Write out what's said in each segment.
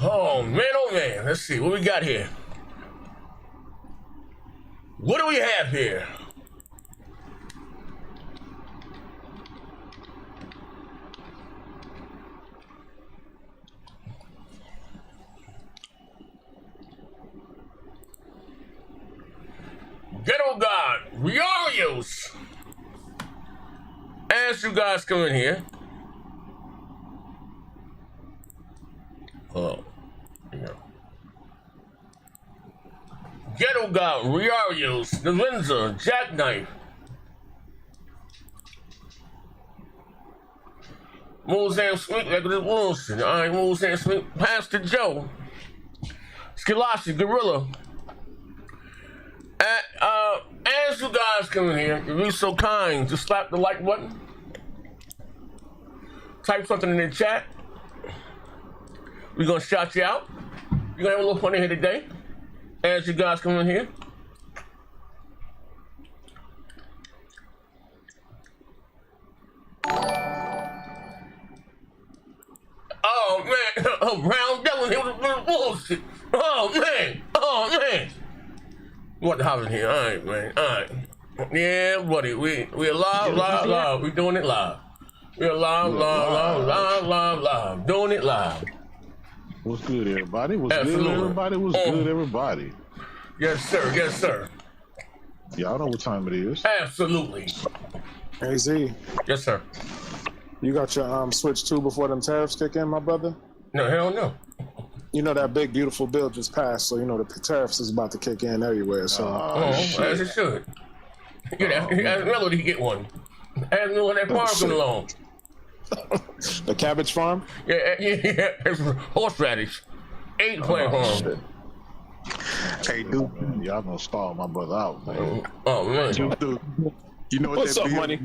Oh man, let's see what we got here. What do we have here? Ghetto God, Riorios. As you guys come in here. Oh, yeah. Ghetto God, Riorios, Nalenza, Jackknife. Mozambique Sweet, like this Wilson. All right, Mozambique Sweet, Pastor Joe. Skalashi, Gorilla. As you guys come in here, if you're so kind, just slap the like button. Type something in the chat. We're gonna shout you out. We're gonna have a little fun in here today. As you guys come in here. Oh man, oh, Brown Devil here with the bullshit. Oh man. What the house in here? All right, man. All right. Yeah, buddy. We live. We doing it live. We're live. Doing it live. What's good, everybody? What's good, everybody? What's good, everybody? Yes, sir. Y'all know what time it is. Absolutely. Hey, Z. Yes, sir. You got your Switch 2 before them tariffs kick in, my brother? No, hell no. You know that big, beautiful bill just passed, so you know the tariffs is about to kick in everywhere, so... as it should. Ask Melody to get one. Ask me when that farm comes along. The cabbage farm? Yeah. It's horseradish. 8 plant farm. Hey, dude, y'all gonna stall my brother out, man. Oh, man. Dude, you know what What's that up, bill? money?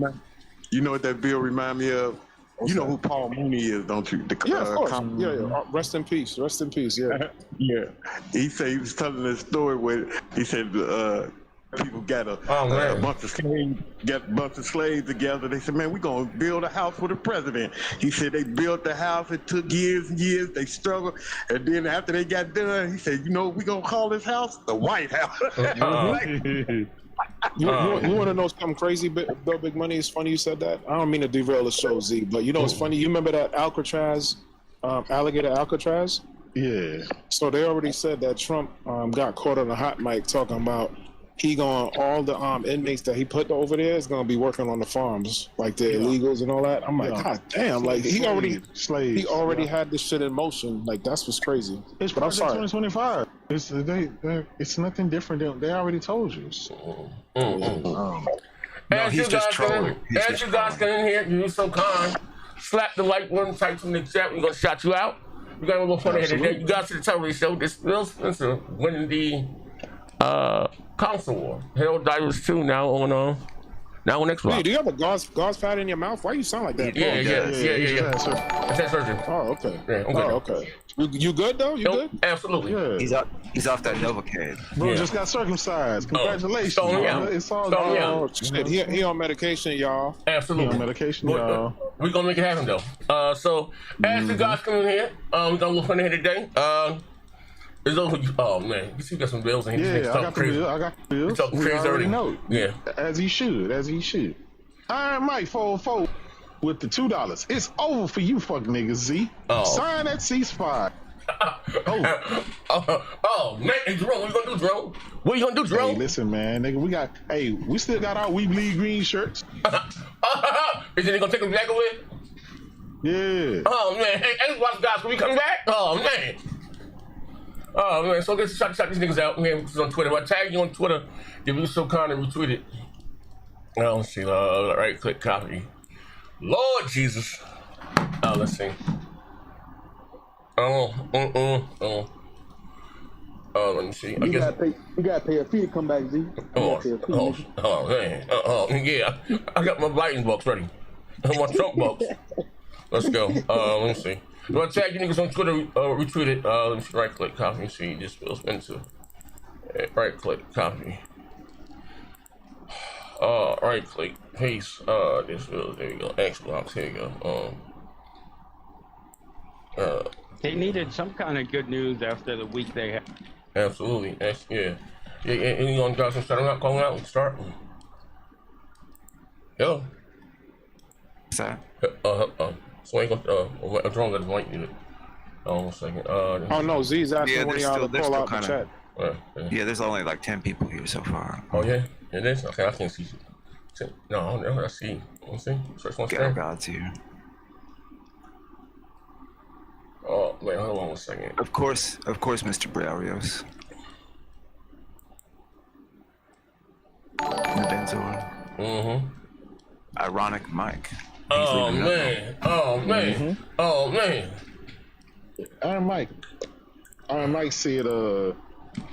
You know what that bill remind me of? You know who Paul Mooney is, don't you? Yeah, of course. Yeah. Rest in peace. Rest in peace. Yeah. Yeah. He said he was telling this story where he said people got a bunch of slaves together. They said, man, we're gonna build a house for the president. He said they built the house. It took years and years. They struggled, and then after they got done, he said, you know what we gonna call this house? The White House. You want to know something crazy, Bill Big Money? It's funny you said that. I don't mean to derail the show, Z, but you know what's funny? You remember that Alcatraz, alligator Alcatraz? Yeah. So they already said that Trump got caught on a hot mic talking about all the inmates that he put over there is gonna be working on the farms, like the illegals and all that. I'm like, God damn, like he already had this shit in motion. Like that's what's crazy. It's but I'm sorry. 2025. It's nothing different. They already told you. As you guys come in here, you're so kind. Slap the like button, type in the chat. We're gonna shout you out. We got a little fun here today. You guys see the television show. This Phil Spencer winning the console war. Hell Divers 2 now on Xbox. Hey, do you have a gauze pad in your mouth? Why you sound like that? Yeah. That's surgery. Oh, okay. Yeah, I'm good. Okay. You good though? You good? Absolutely. Yeah. He's off that Novocaine. Bro just got circumcised. Congratulations. It's all good. Oh, shit. He on medication, y'all. Absolutely. He on medication, y'all. We're gonna make it happen though. So as you guys come in here, we got a little fun here today. Oh man, you see, we got some bills in here. Yeah, I got the bills. We already know. Yeah. As he should. Iron Mike 404 with the $2. It's over for you, fuck niggas, Z. Sign that ceasefire. Oh man, hey, Jerome, what you gonna do, Jerome? What you gonna do, Jerome? Hey, listen, man, nigga, we still got our We Bleed Green shirts. Is it gonna take them back away? Yeah. Oh man, hey, Xbox guys, can we come back? Oh man, so let's shout these niggas out. Man, this is on Twitter. If I tag you on Twitter, if you're so kind and retweet it. Let's see. Right click copy. Lord Jesus. Let's see. Let me see. You gotta pay a fee to come back, Z. Man. Yeah. I got my Biden box ready. My Trump box. Let's go. Let me see. If I tag you niggas on Twitter, retweet it. Let me see. Right click copy. See, just Phil Spencer. Right click copy. Right click paste. This will. There you go. Xbox. Here you go. They needed some kind of good news after the week they had. Absolutely. Yeah. Anyone got some starting out, calling out and start? Hello. What's that? So ain't gonna a drone got his mic muted. Hold on 1 second. Oh no, Z's asking one of y'all to call out the chat. Yeah, there's only like 10 people here so far. Oh yeah, it is. Okay, I can't see. No, I don't know. I see. Let's see. Search one Get God's here. Oh wait, hold on 1 second. Of course, Mr. Briarios. Benzor. Mm-hmm. Ironic Mike. Oh man. Oh man. Iron Mike said,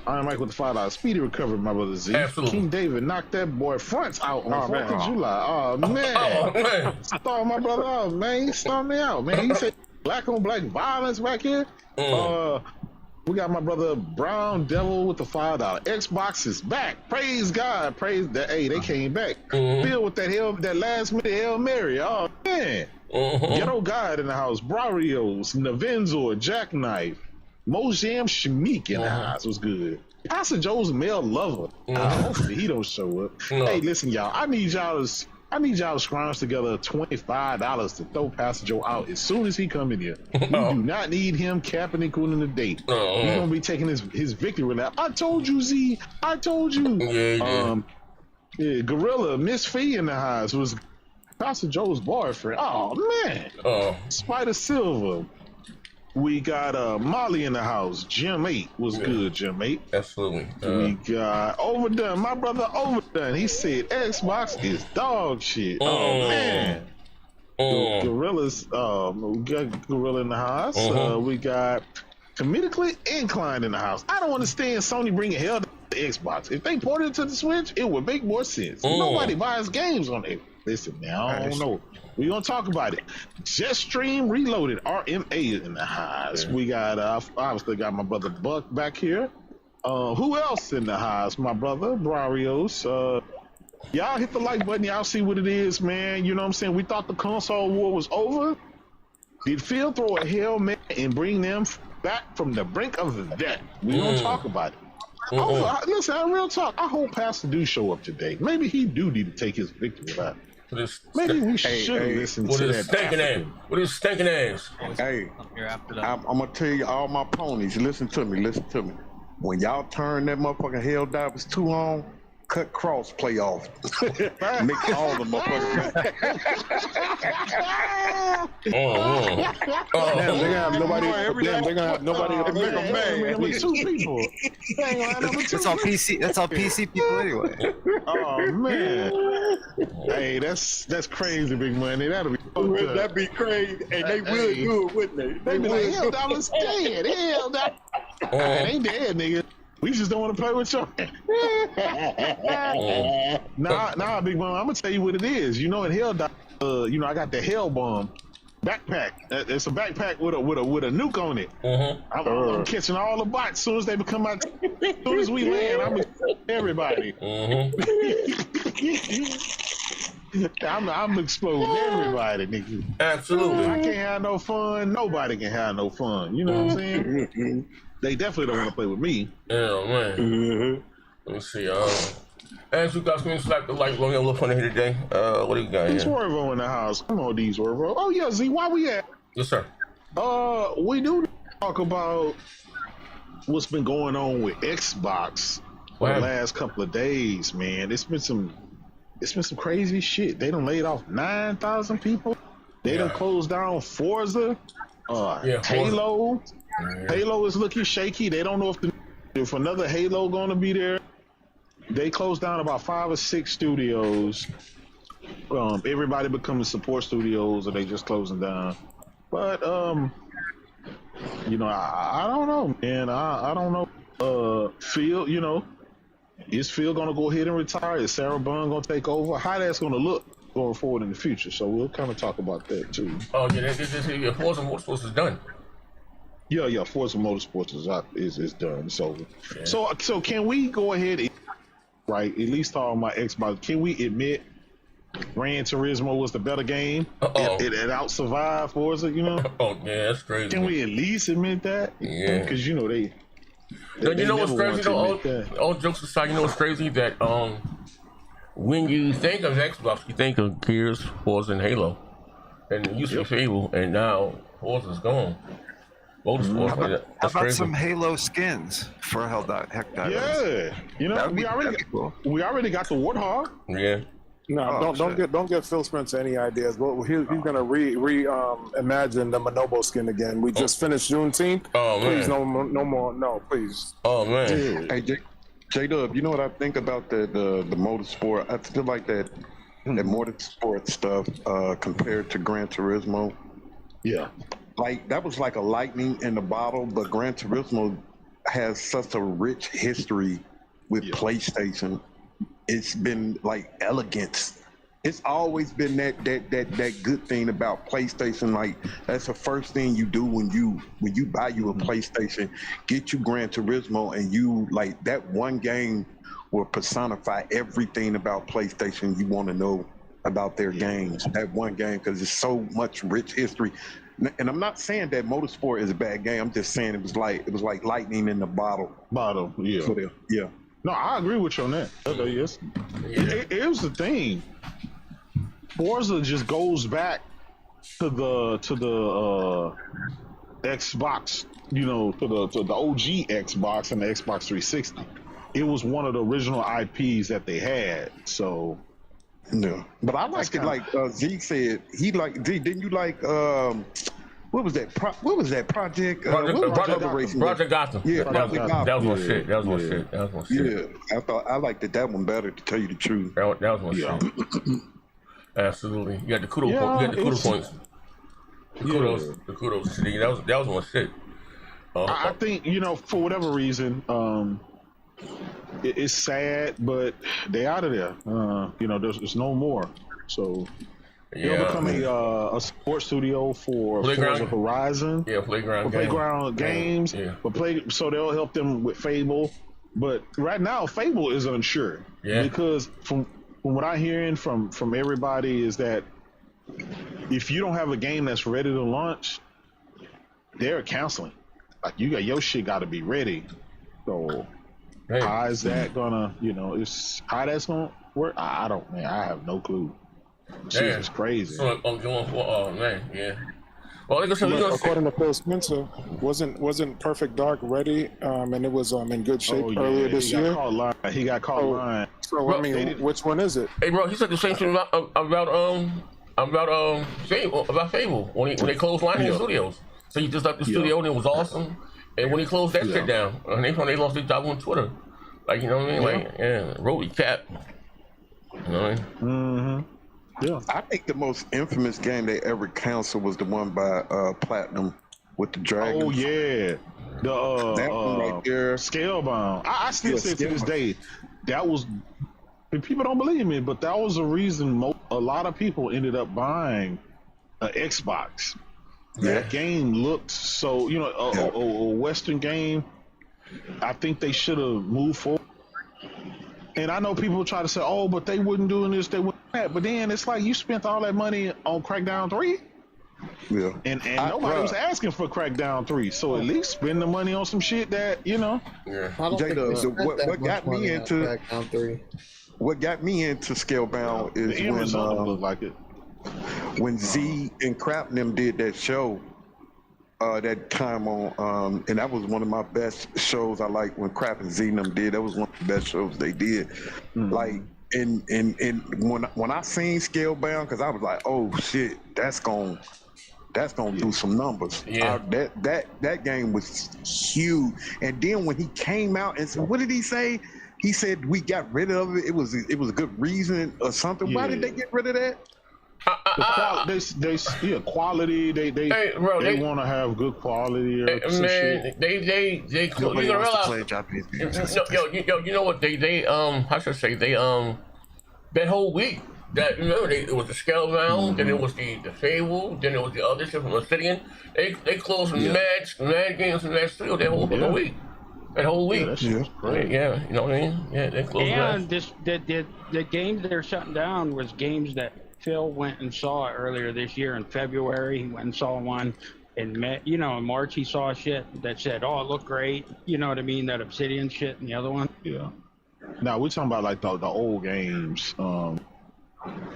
Iron Mike with the $5 speedy recovery, my brother Z. Absolutely. King David knocked that boy fronts out on 4th of July. Oh man. Oh man. Start my brother out, man. He started me out, man. He said black on black violence back here. We got my brother Brown Devil with the $5. Xbox is back. Praise God. Praise that. Hey, they came back. Filled with that last minute Hail Mary. Oh man. Ghetto God in the house. Brarios, Navenzor, Jackknife, Mojam Shamik in the house was good. Pastor Joe's male lover. Hopefully he don't show up. Hey, listen, y'all. I need y'all to scrounge together $25 to throw Pastor Joe out as soon as he come in here. We do not need him capping and cooling the date. He's gonna be taking his victory lap. I told you, Z. I told you. Yeah, Gorilla, Miss Fee in the house was Pastor Joe's boyfriend. Oh man. Spider Silver. We got Molly in the house. Jim 8 was good, Jim 8. Absolutely. We got Overdone. My brother Overdone. He said Xbox is dog shit. Oh man. Gorillas. We got Gorilla in the house. We got Comedically Inclined in the house. I don't understand Sony bringing hell to the Xbox. If they ported it to the Switch, it would make more sense. Nobody buys games on it. Listen, now I don't know. We're gonna talk about it. Jetstream Reloaded, RMA in the house. We got obviously got my brother Buck back here. Who else in the house? My brother Brarios. Y'all hit the like button. Y'all see what it is, man. You know what I'm saying? We thought the console war was over. Did Phil throw a Hail Mary and bring them back from the brink of death? We gonna talk about it. Listen, real talk. I hope Pastor do show up today. Maybe he do need to take his victory lap. Maybe we should listen to that. With his stinking ass. Hey, I'm gonna tell you, all my ponies, listen to me. When y'all turn that motherfucking Hell Divers 2 on, cut cross play off. Make all the motherfuckers. Damn, they gonna have nobody. They're gonna have nobody to make them mad. With 2 people. That's all PC. That's all PC people anyway. Oh man. Hey, that's crazy, big money. That'd be crazy, and they will do it, wouldn't they? They be like, Hell Dollar's dead. Hell Dollar. It ain't dead, nigga. We just don't want to play with y'all. Nah, big mom. I'm gonna tell you what it is. You know, in Hell Dollar, you know, I got the Hell Bomb backpack. It's a backpack with a nuke on it. I'm catching all the bots as soon as they become out. As soon as we land, I'm gonna everybody. I'm exploding everybody, nigga. Absolutely. I can't have no fun. Nobody can have no fun. You know what I'm saying? They definitely don't want to play with me. Yeah, man. Let me see. As you guys can select the like, we're gonna have a little fun here today. What do you got here? Swervo in the house. Come on, D Swervo. Oh yeah, Z, why we at? Yes, sir. We do talk about what's been going on with Xbox for the last couple of days, man. It's been some crazy shit. They done laid off 9,000 people. They done closed down Forza. Halo. Halo is looking shaky. They don't know if another Halo gonna be there. They closed down about 5 or 6 studios. Everybody becoming support studios, or they just closing down. But you know, I don't know, man. I don't know. Phil, you know, is Phil gonna go ahead and retire? Is Sarah Bond gonna take over? How that's gonna look going forward in the future? So we'll kind of talk about that too. Oh yeah, Forza Motorsports is done. Yeah, Forza Motorsports is done. So, so can we go ahead and, right, at least on my Xbox, can we admit Gran Turismo was the better game. It out-survived Forza, you know? Oh, yeah, that's crazy. Can we at least admit that? Yeah. Because, you know, they you know what's crazy, though? All jokes aside, you know what's crazy? That when you think of Xbox, you think of Gears, Forza, and Halo. And it used to be Fable, and now Forza's gone. Motorsports, how about crazy. some Halo skins for Heck Divers? Yeah. You know, we already got the Warthog. Yeah. No, don't get Phil Spencer any ideas. But he's gonna imagine the Manobo skin again. We just finished Juneteenth. Oh man. Please, no more. No, please. Oh man. Hey, J-Dub, you know what I think about the motorsport? I feel like that motorsport stuff compared to Gran Turismo. Yeah. Like that was like a lightning in the bottle, but Gran Turismo has such a rich history with PlayStation. It's been like elegance. It's always been that good thing about PlayStation. Like that's the first thing you do when you buy you a PlayStation, get you Gran Turismo, and you like that one game will personify everything about PlayStation you want to know about their games. That one game, because it's so much rich history. And I'm not saying that Motorsport is a bad game. I'm just saying it was like lightning in the bottle. Yeah. So yeah. No, I agree with you on that. Yes. Here's the thing. Forza just goes back to the Xbox, you know, to the OG Xbox and the Xbox 360. It was one of the original IPs that they had. So no, but I liked it. Like Zeke said, he like. Didn't you like? What was that? What was that project? Project Gotham. Yeah, that was my shit. That was my shit. Yeah, I liked that one better, to tell you the truth. That was my shit. Absolutely. You got the kudos points. You got the kudos points. The kudos. That was my shit. I think, you know, for whatever reason, it's sad, but they out of there. You know, there's no more. So they'll become a sports studio for Forza Horizon. Yeah, Playground games. Yeah. So they'll help them with Fable. But right now, Fable is unsure. Yeah. Because from what I'm hearing from everybody is that if you don't have a game that's ready to launch, they're canceling. Like your shit got to be ready. So how is that gonna? You know, how that's gonna work? I don't. Man, I have no clue. Shit is crazy. So I'm going for yeah. Well, according to Phil Spencer, wasn't Perfect Dark ready? And it was in good shape earlier this year. He got caught lying. So I mean, which one is it? Hey, bro, he said the same thing about Fable when they closed Lionsgate Studios. So he just left the studio and it was awesome. And when he closed that shit down, and they lost their job on Twitter. Like, you know what I mean? Like, Roby Cap. You know what I mean? Mm-hmm. Yeah. I think the most infamous game they ever canceled was the one by Platinum with the dragons. Oh yeah, that one right there. Scalebound. I still say to this day, that was. And people don't believe me, but that was the reason a lot of people ended up buying an Xbox. Yeah. That game looked so, you know, a Western game. I think they should have moved forward. And I know people try to say, "Oh, but they wouldn't do this, they wouldn't that." But then it's like you spent all that money on Crackdown 3. Yeah. And nobody was asking for Crackdown 3, so at least spend the money on some shit that, you know. Yeah. What got me into Crackdown 3? What got me into Scalebound is the Amazon looked like it. When Z and Crap and them did that show, that time on, and that was one of my best shows. I like when Crap and Z and them did. That was one of the best shows they did. Like, and when I seen Scalebound, because I was like, oh shit, that's gonna do some numbers. Yeah. That game was huge. And then when he came out and said, what did he say? He said we got rid of it. It was a good reason or something. Yeah. Why did they get rid of that? Quality. They want to have good quality. Or man, they you gonna realize. You know what they how should I say that whole week that it was the Scalebound, then it was the Fable, then it was the other shit from Obsidian. They closed mad games in that studio that whole week. that whole week. Yeah, you know what I mean? Yeah, they closed. And the games they're shutting down was games that Phil went and saw earlier this year in February. He went and saw one in May, in March. He saw shit that said, "Oh, it looked great." You know what I mean? That Obsidian shit and the other one. Yeah. Now we're talking about like the old games.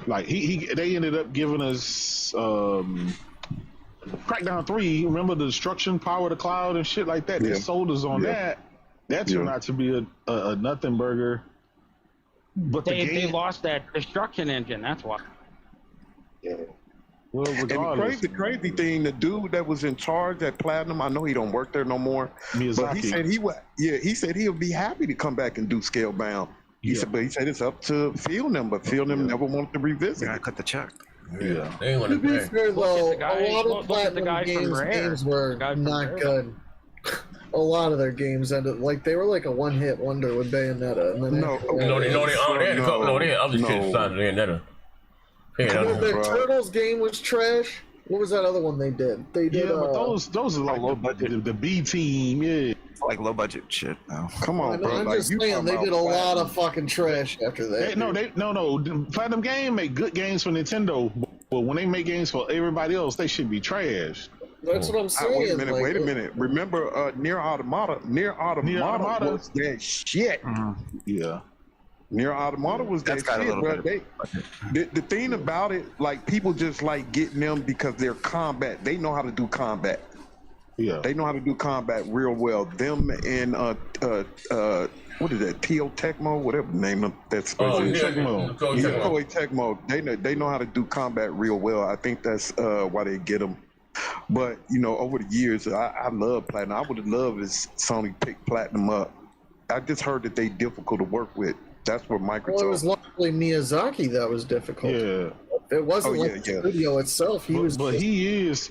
Like they ended up giving us Crackdown 3. Remember the destruction, power of the cloud, and shit like that. They sold us on that. That turned out to be a nothing burger. But they lost that destruction engine. That's why. Yeah. Well, and the crazy thing, the dude that was in charge at Platinum, I know he don't work there no more. Miyazaki. But he said he said he'll be happy to come back and do Scalebound. He said it's up to Phil and them, but Phil and them never wanted to revisit. Gotta cut the check. Yeah. They ain't want To be fair though, a lot of look at the guy Platinum from games were not good. A lot of their games ended they were like a one-hit wonder with Bayonetta. And then they had a couple of their other shit besides Bayonetta. The Turtles game was trash. What was that other one they did? They did. But those are like low budget. The B team, like low budget shit. No. Come on, bro. I'm just saying they did a lot of fucking trash after that. No. Platinum Game make good games for Nintendo, but when they make games for everybody else, they should be trash. That's what I'm saying. Wait a minute. Remember, Near Automata was that shit. Yeah. Near Automata was that shit, bro. The thing about it, like people just like getting them because they're combat. They know how to do combat. Yeah. They know how to do combat real well. Them and what is that? Tio Tecmo, whatever the name of that's Tecmo. Koei Tecmo. They know how to do combat real well. I think that's why they get them. But over the years, I love Platinum. I would have loved if Sony picked Platinum up. I just heard that they difficult to work with. That's what Microsoft. Well, it was largely Miyazaki that was difficult. Yeah. It wasn't the studio itself. He is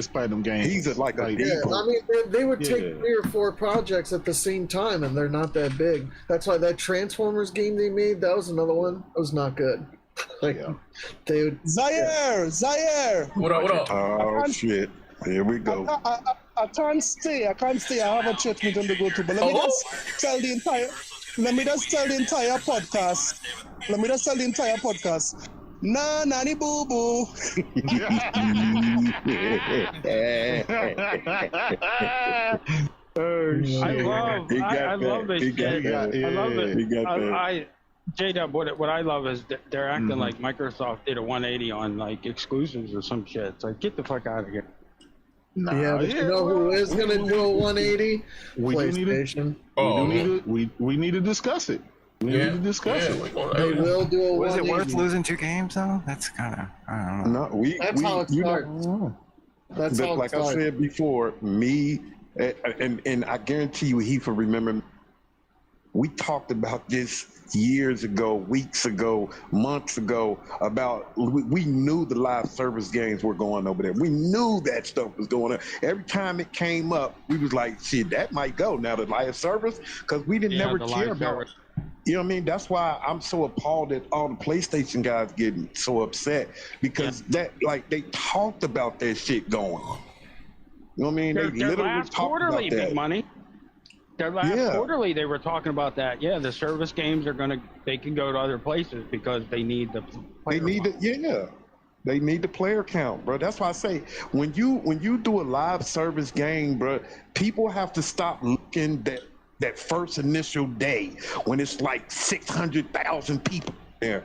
Platinum Games. He's like a depot. I mean, they would take 3 or 4 projects at the same time, and they're not that big. That's why that Transformers game they made, that was another one. That was not good. They would. Zaire. What up? Oh shit! Here we go. I can't stay. I have a church meeting to go to, but let me just tell the entire podcast. Nah, nanny boo boo. I love this shit. I love it. J-Dub, what I love is they're acting like Microsoft did a 180 on like exclusives or some shit. It's like, get the fuck out of here. But you know who is going to do a 180? PlayStation. We need to discuss it. We need to discuss it. They will do a 180. Was it worth losing 2 games though? That's kind of, I don't know. That's how it starts. That's how it starts. I said before, me and I guarantee you, he will remember. We talked about this years ago, weeks ago, months ago, about we knew the live service games were going over there. We knew that stuff was going on. Every time it came up, we was like, shit, that might go now, the live service, because we didn't never care about it. You know what I mean? That's why I'm so appalled that all the PlayStation guys getting so upset, because they talked about that shit going. You know what I mean? They literally talked about that. Big money. Their last quarterly, they were talking about that. Yeah, the service games they can go to other places because they need the player count. They need the player count, bro. That's why I say when you do a live service game, bro, people have to stop looking that first initial day when it's like 600,000 people there.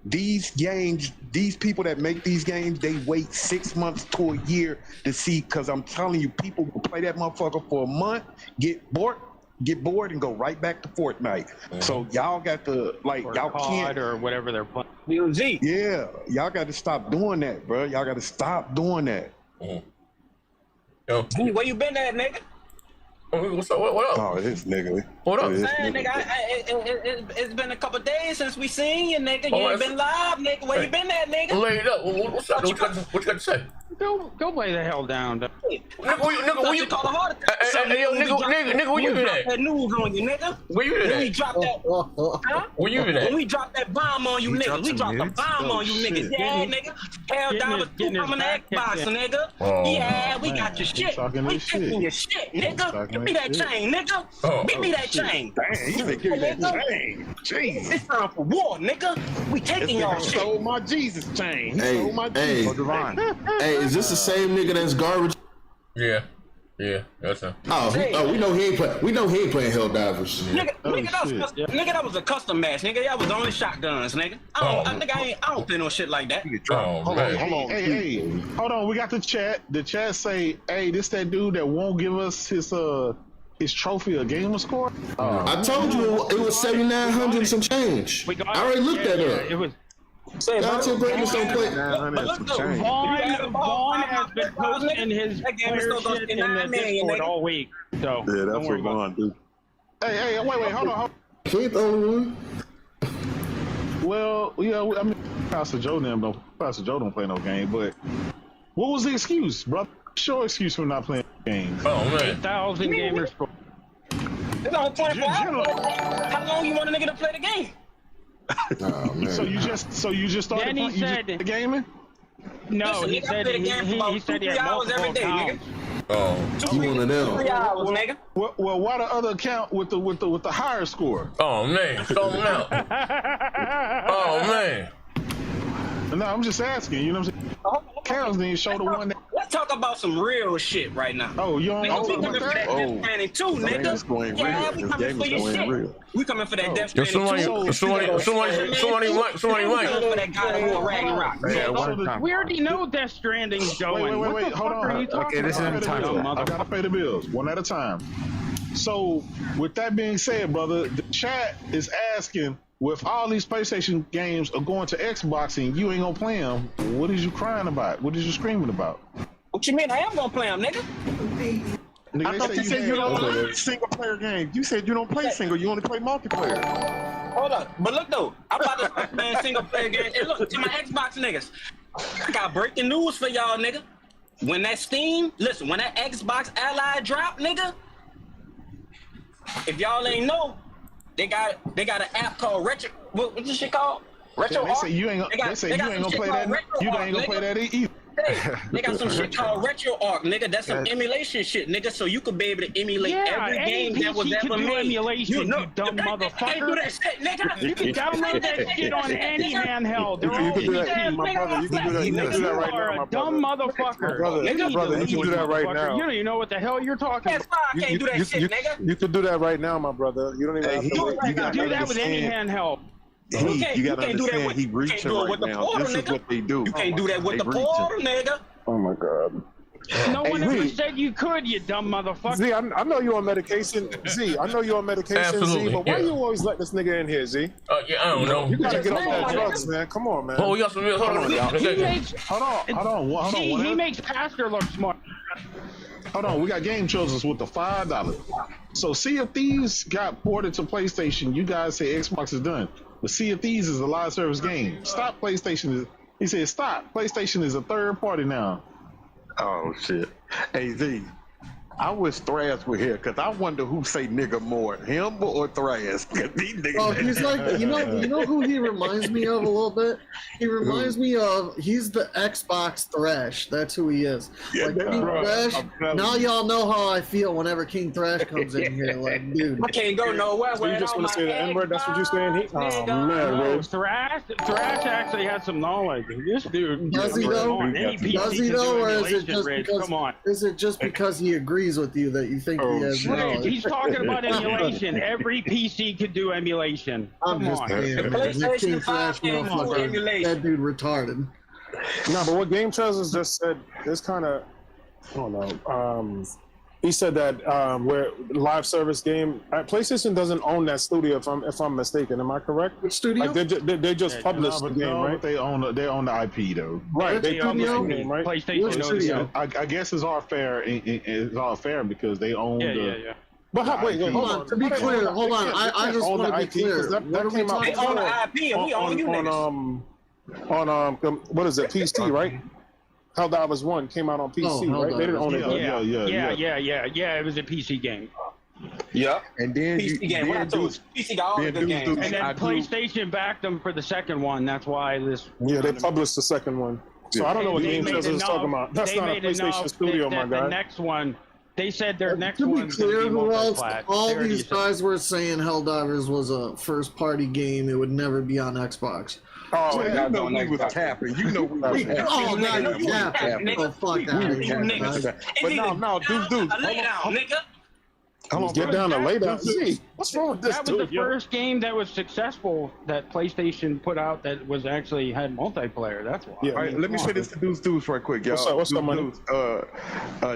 These games, these people that make these games, they wait 6 months to a year to see, because I'm telling you, people will play that motherfucker for a month, get bored, and go right back to Fortnite. So y'all got to, y'all can't, or whatever they're playing. Yeah, y'all got to stop doing that, bro. Y'all got to stop doing that. Where you been at, nigga? What's up? What up? Oh, this nigga. What up? Saying, nigga, it's been a couple days since we seen you, nigga. You ain't been live, nigga. Where you been at, nigga? Laid up. What's up? What you got to say? Go lay the hell down. Nigga, where you call a heart attack? nigga, where you been at? That news on you, nigga. Where you been at? When we drop that, huh? Where you been at? When we drop that bomb on you, niggas. We drop the bomb on you, niggas. Yeah, nigga. Hell down with two coming to Xbox, nigga. Yeah, we got your shit. We taking your shit, nigga. Give me that chain, nigga. Give me that chain. Dang, you been giving that chain. Jeez. It's time for war, nigga. We taking y'all shit. Stole my Jesus chain. He stole my Jesus. Hey, is this the same nigga that's garbage? Yeah, that's him. We know he ain't playing Helldivers. Nigga, that was a custom match, nigga. That was only shotguns, nigga. I don't play no shit like that. Hold on. Hey, hold on. We got the chat. The chat say, hey, this that dude that won't give us his trophy or gamer score. I told you it was 7,900 some change. I already looked that up. It was. Vaughn has been posting his player shit in the Discord all week. So yeah, that's what Vaughn do. Hey, wait, hold on. He ain't the only one. Well, yeah, I mean, Pastor Joe don't play no game, but what was the excuse, bro? Sure excuse for not playing games. Oh man, 8,000 gamers. It's only 24 hours. How long you want a nigga to play the game? Oh, man. So you just started the gaming? No, he said he had multiple every day, accounts. You one of them. 3 hours, nigga. Well, why the other account with the higher score? Oh man, throw him out. Oh man. No, I'm just asking. You know what I'm saying? Counts then show the one that. Let's talk about some real shit right now. Oh, you don't know about that? Death Stranding 2, nigga. We coming for your shit. We coming for that Death Stranding 2. Somebody We already know Death Stranding's going. Wait, hold on. Okay, this isn't time. I gotta pay the bills one at a time. So, with that being said, brother, the chat is asking, with all these PlayStation games are going to Xbox and you ain't gonna play them, what is you crying about? What is you screaming about? What you mean? I am gonna play them, nigga. I thought you said you don't play single player games. You said you don't play single, you only play multiplayer. Hold up. But look though, I'm about to start playing single player games. And look, to my Xbox niggas, I got breaking news for y'all, nigga. When that Xbox Ally drop, nigga, if y'all ain't know, they got an app called Retro. What's this shit called? Retro. They say you ain't gonna play that. You ain't gonna play that either. They got some shit called RetroArch, nigga. That's some emulation shit, nigga. So you could be able to emulate every game that was ever made. Emulation, you dumb motherfucker. Can't do that shit, nigga. You can download that shit on any handheld. You can do that, my brother. You can do that. You can do that right now, my brother. Dumb motherfucker. Brother, you can do that right now. You don't even know what the hell you're talking about. I can't do that shit, nigga. You can do that right now, my brother. You don't even have to wait. You can do that with any handheld. You gotta understand, he reaching right now. This is what they do. You can't do that with the portal, nigga. Oh my god. No one ever said you could, you dumb motherfucker. Z, I know you're on medication. Z, I know you're on medication, Absolutely, Z, but why you always let this nigga in here, Z? Yeah, I don't know. You gotta get off that drugs, man. Come on, man. Oh, we got some real. Hold on, y'all. Hold on. He makes Pastor look smart. Hold on, we got game choices with the $5. So Sea of Thieves got ported to PlayStation. You guys say Xbox is done. But Sea of Thieves is a live service game. Stop PlayStation. He said stop. PlayStation is a third party now. Oh shit. Hey Z, I wish Thrash were here because I wonder who say nigga more, him or Thrash. Oh, he's like, you know who he reminds me of a little bit? He reminds me of, he's the Xbox Thrash. That's who he is. Like King Thrash. Now y'all know how I feel whenever King Thrash comes in here. Like, dude. I can't go nowhere. So you just want to say the N-word? That's what you're saying? Oh man, bro. Thrash actually has some knowledge. This dude. Does he though? Does he though, or is it just because? Come on. Is it just because he agrees with you that you think he has knowledge? He's talking about emulation. Every PC could do emulation. I'm just saying. King Thrash motherfucker. That dude retarded. No, but what Game Treasures just said is kind of, I don't know. He said that where live service game, PlayStation doesn't own that studio. If I'm mistaken, am I correct? Which studio? Like they just published the game, right? They own the IP though. Right, they published the game, right? PlayStation studio. I guess it's all fair. It's all fair because they own the. But wait, hold on. To be clear, hold on. I just want to be clear. That came out. They own the IP and we own you niggas. On what is it? PC, right? Helldivers 1 came out on PC, right? They didn't own it. Yeah. It was a PC game. Yeah. And then PC game. What I told you, PC got all the good games. And then PlayStation backed them for the second one. That's why this. Yeah, they published the second one. So I don't know what Game Says is talking about. That's not a PlayStation studio, my guy. The next one, they said their next to one. To be clear, who else? All these guys were saying Helldivers was a first-party game. It would never be on Xbox. Oh, you know we was tapping. You know we was tapping. Oh, not tapping. Oh, fuck that. But no, dude. Lay down, nigga. Get down and lay down. See, what's wrong with this dude? That was the first game that was successful that PlayStation put out that was actually had multiplayer. That's why. Yeah, let me say this to dudes right quick, y'all. What's up, money?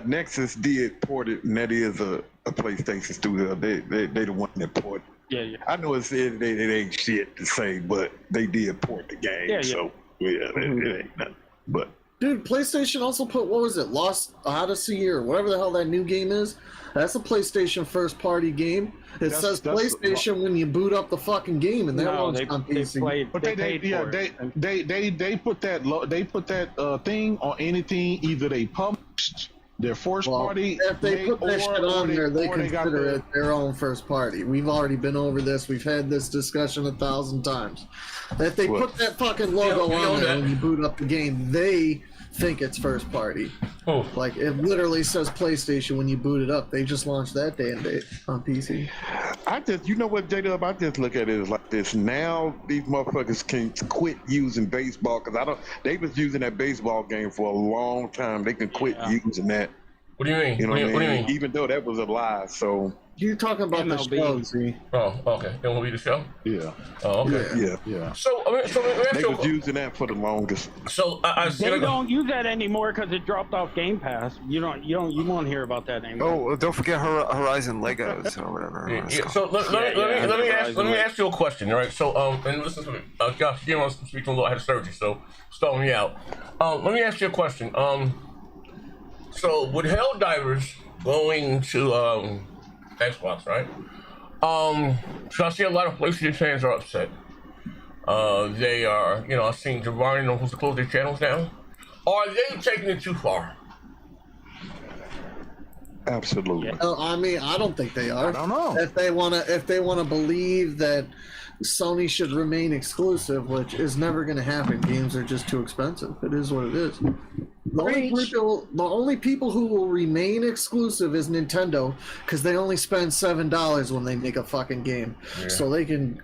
Nexus did port it, and that is a PlayStation studio. They the one that port. Yeah. I know it ain't shit to say, but they did port the game. Yeah. So it ain't nothing. But dude, PlayStation also put, what was it, Lost Odyssey or whatever the hell that new game is? That's a PlayStation first-party game. It says PlayStation when you boot up the fucking game, and that one's on PC. But they put that thing on anything. Either they published their first party. If they put that shit on there, they consider it their own first party. We've already been over this. We've had this discussion 1,000 times. If they put that fucking logo on there when you boot up the game, they think it's first party. Oh. Like, it literally says PlayStation when you boot it up. They just launched that day and date on PC. You know what, J-Dub, I just look at it as like this. Now these motherfuckers can quit using baseball, because they was using that baseball game for a long time. They can quit using that. What do you mean? You know what do you mean? Even though that was a lie, so. You're talking about the show, see? Oh, okay. MLB the show? Yeah. Oh, okay. Yeah. So let me they was using that for the longest. So they don't use that anymore because it dropped off Game Pass. You won't hear about that anymore. Oh, don't forget Horizon Legos or whatever. Yeah. So let me ask you a question, all right? So and listen to me, Josh. You want to speak to a little. I had surgery, so stall me out. Let me ask you a question. So with Helldivers going to Xbox, right? So I see a lot of PlayStation fans are upset. They are, I've seen Javon and who's to close their channels down. Are they taking it too far? Absolutely. I mean, I don't think they are. I don't know. If they wanna believe that Sony should remain exclusive, which is never going to happen. Games are just too expensive. It is what it is. The only people who will remain exclusive is Nintendo, because they only spend $7 when they make a fucking game. Yeah. So they can,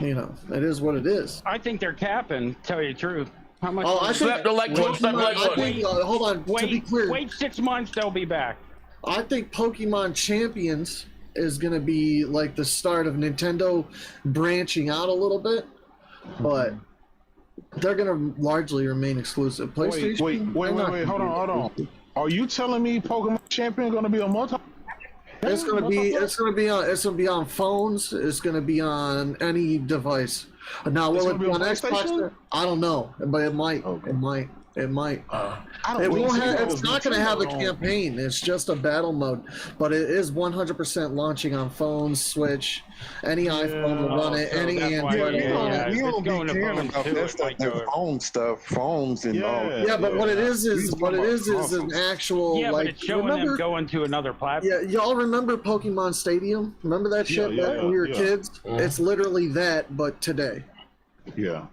it is what it is. I think they're capping, tell you the truth. How much? Oh, I think, hold on, to be clear. Wait 6 months, they'll be back. I think Pokemon Champions is going to be like the start of Nintendo branching out a little bit, but they're going to largely remain exclusive. PlayStation. Wait, hold on. Are you telling me Pokemon Champion going to be a multi? It's going to be on phones. It's going to be on any device. Now, will it be on Xbox? I don't know, but it might. Okay. It might. It's not going to have a campaign. It's just a battle mode, but it is 100% launching on phones, Switch, any iPhone will run it, any Android. We don't be caring about that stuff. The phone stuff, phones and all. Yeah, but what it is an actual. Yeah, but it's showing them going to another platform. Yeah, y'all remember Pokemon Stadium? Remember that shit back when we were kids? It's literally that, but today. Yeah.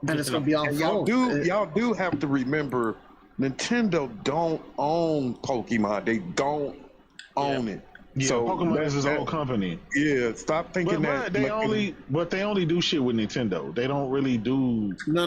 And it's going to be on phone. Y'all do have to remember, Nintendo don't own Pokemon. They don't own it. Yeah, so Pokemon is his own company. Yeah, stop thinking that. They only do shit with Nintendo. They don't really do. No.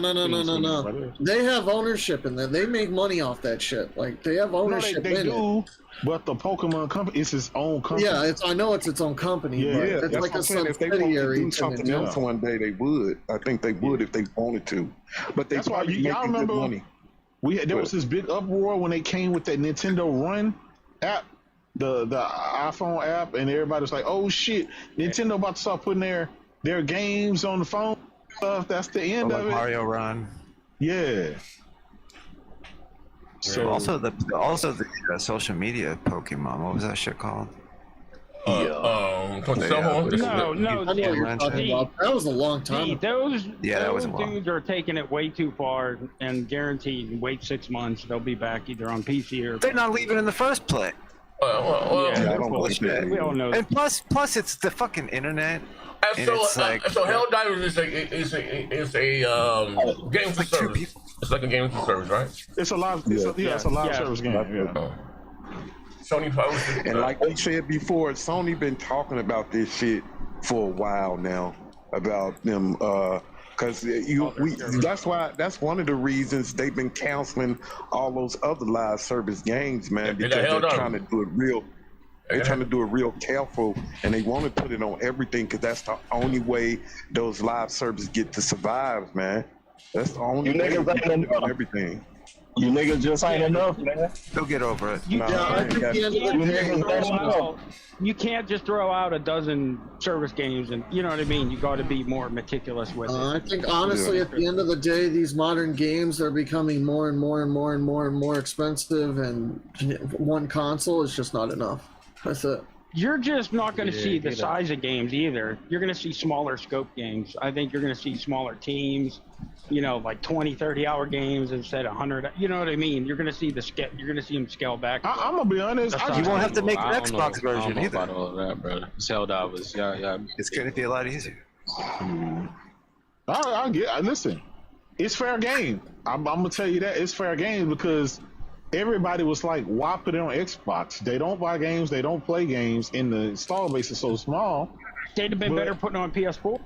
They have ownership in that. They make money off that shit. Like they have ownership. They do. But the Pokemon company, it's its own company. Yeah, I know it's its own company. Yeah, it's like a subsidiary. If they wanted to do something else one day, they would. I think they would if they wanted to. But they probably y'all remember money. There was this big uproar when they came with that Nintendo Run app, the iPhone app, and everybody was like, "Oh shit, Nintendo about to start putting their games on the phone stuff." That's the end of it. Mario Run. Yeah. So also the social media Pokemon. What was that shit called? No, that was a long time. Those that was dudes are taking it way too far, and guaranteed, wait 6 months, they'll be back either on PC or. They're not leaving in the first place. We all know. And plus, it's the fucking internet. And so Helldivers is a game for service. It's like a game for service, right? It's a live. It's a live service game. Sony posted, and like we said before, Sony been talking about this shit for a while now about them, because that's one of the reasons they've been canceling all those other live service games, man, because they're trying to do it real. They're trying to do it real careful, and they want to put it on everything because that's the only way those live services get to survive, man. That's the only way they get on everything. You niggas just ain't enough, man. They'll get over it. You can't just throw out a dozen service games, and you know what I mean. You got to be more meticulous with it. I think honestly, at the end of the day, these modern games are becoming more and more expensive, and one console is just not enough. That's it. You're just not going to see the size of games either. You're going to see smaller scope games. I think you're going to see smaller teams, you know, like 20, 30-hour games instead of 100. You know what I mean? You're going to see you're going to see them scale back. I'm going to be honest. You won't have to make an Xbox version either. I don't know about all that, brother. Helldivers, yeah. It's going to be a lot easier. I get. Listen, it's fair game. I'm going to tell you that it's fair game because everybody was like, why put it on Xbox? They don't buy games, they don't play games, and the install base is so small. They'd have been better putting on PS4.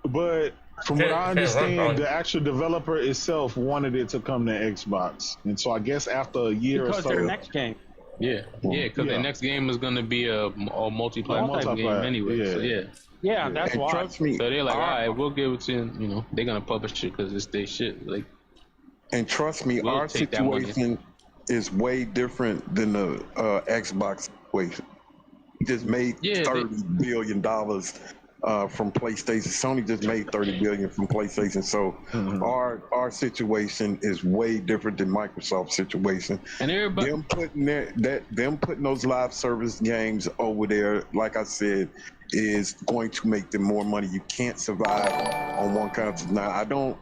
But from what I understand, the actual developer itself wanted it to come to Xbox. And so I guess after a year or so. Because their next game. Yeah, because the next game is going to be a multiplayer game anyway. Yeah, that's why. Trust me, so they're like, all right, we'll give it to you know, they're going to publish it because it's their shit. Like, and trust me, our situation is way different than the Xbox situation. We just made $30 billion from PlayStation. Sony just made $30 billion from PlayStation. So our situation is way different than Microsoft's situation. And everybody them putting those live service games over there, like I said, is going to make them more money. You can't survive on one console. Now, I don't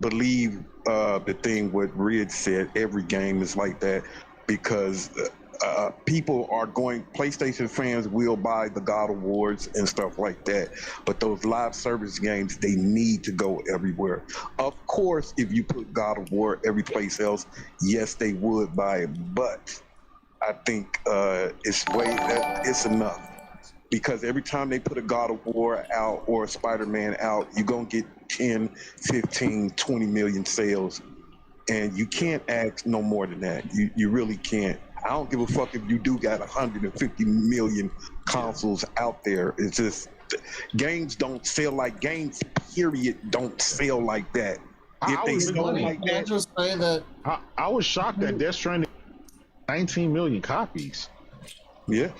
believe the thing what Rid said, every game is like that, because people are going, PlayStation fans will buy the God Awards and stuff like that, but those live service games, they need to go everywhere. Of course, if you put God of War every place else, yes, they would buy it, but I think it's enough. Because every time they put a God of War out or a Spider-Man out, you're going to get 10, 15, 20 million sales. And you can't ask no more than that. You really can't. I don't give a fuck if you do got 150 million consoles out there. It's just, games don't sell like games, period, don't sell like that. If they sell like that. Just say that. I was shocked that Death Stranding 19 million copies. Yeah.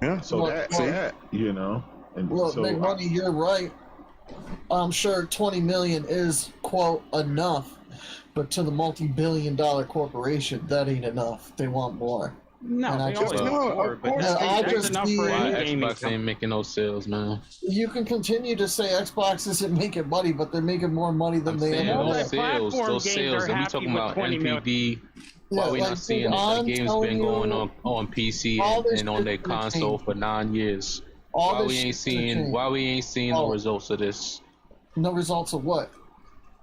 Yeah, so that you know. And look, so Big Money, you're right. I'm sure 20 million is, quote, enough, but to the multi-billion-dollar corporation, that ain't enough. They want more. No, and I just Xbox ain't making no sales, man. You can continue to say Xbox isn't making money, but they're making more money than they ever have. Those sales, and we talking about NPD. Why we not seeing the games been going on PC and on their console for 9 years? Why we ain't seeing no results of this? No results of what?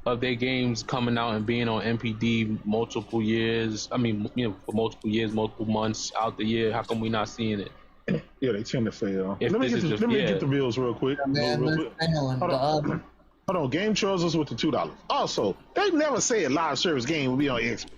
Of their games coming out and being on NPD multiple years. I mean, you know, for multiple years, multiple months out the year. How come we not seeing it? Yeah, they tend to fail. Let me get the bills real quick. Hold on, Game Choices with the $2. Also, they never said live service game will be on Xbox.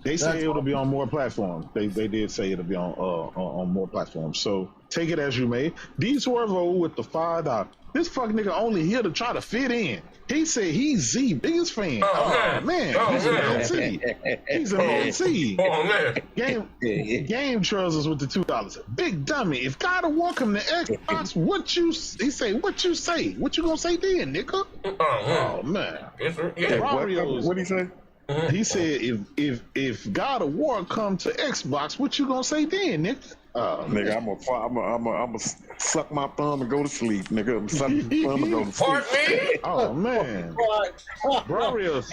They say it'll be on more platforms. They did say it'll be on more platforms. So take it as you may. D Swervo with the $5. This fuck nigga only here to try to fit in. He said he's Z biggest fan. Oh man. He's an MC. He's an MC. Game Trousers with the $2. Big dummy. If God of War come to Xbox, what you say? What you gonna say then, nigga? Oh man. What do you say? He said, if God of War come to Xbox, what you gonna say then, nigga? Nigga, I'm gonna suck my thumb and go to sleep, nigga. I'm sucking my thumb and go to sleep. Pardon me? Oh man, Barrios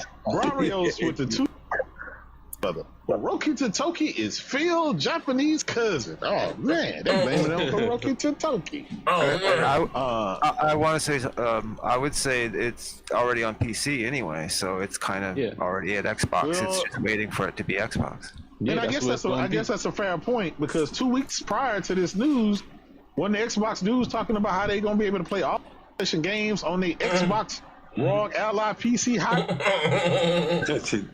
with the two brother. Roki Totoki is Phil Japanese cousin. Oh man, they blaming him for Roki Totoki. I want to say, I would say it's already on PC anyway, so it's kind of already at Xbox. Well, it's just waiting for it to be Xbox. And I guess that's a fair point, because 2 weeks prior to this news, when the Xbox news talking about how they gonna be able to play all PlayStation games on the Xbox ROG Ally PC high. That shit.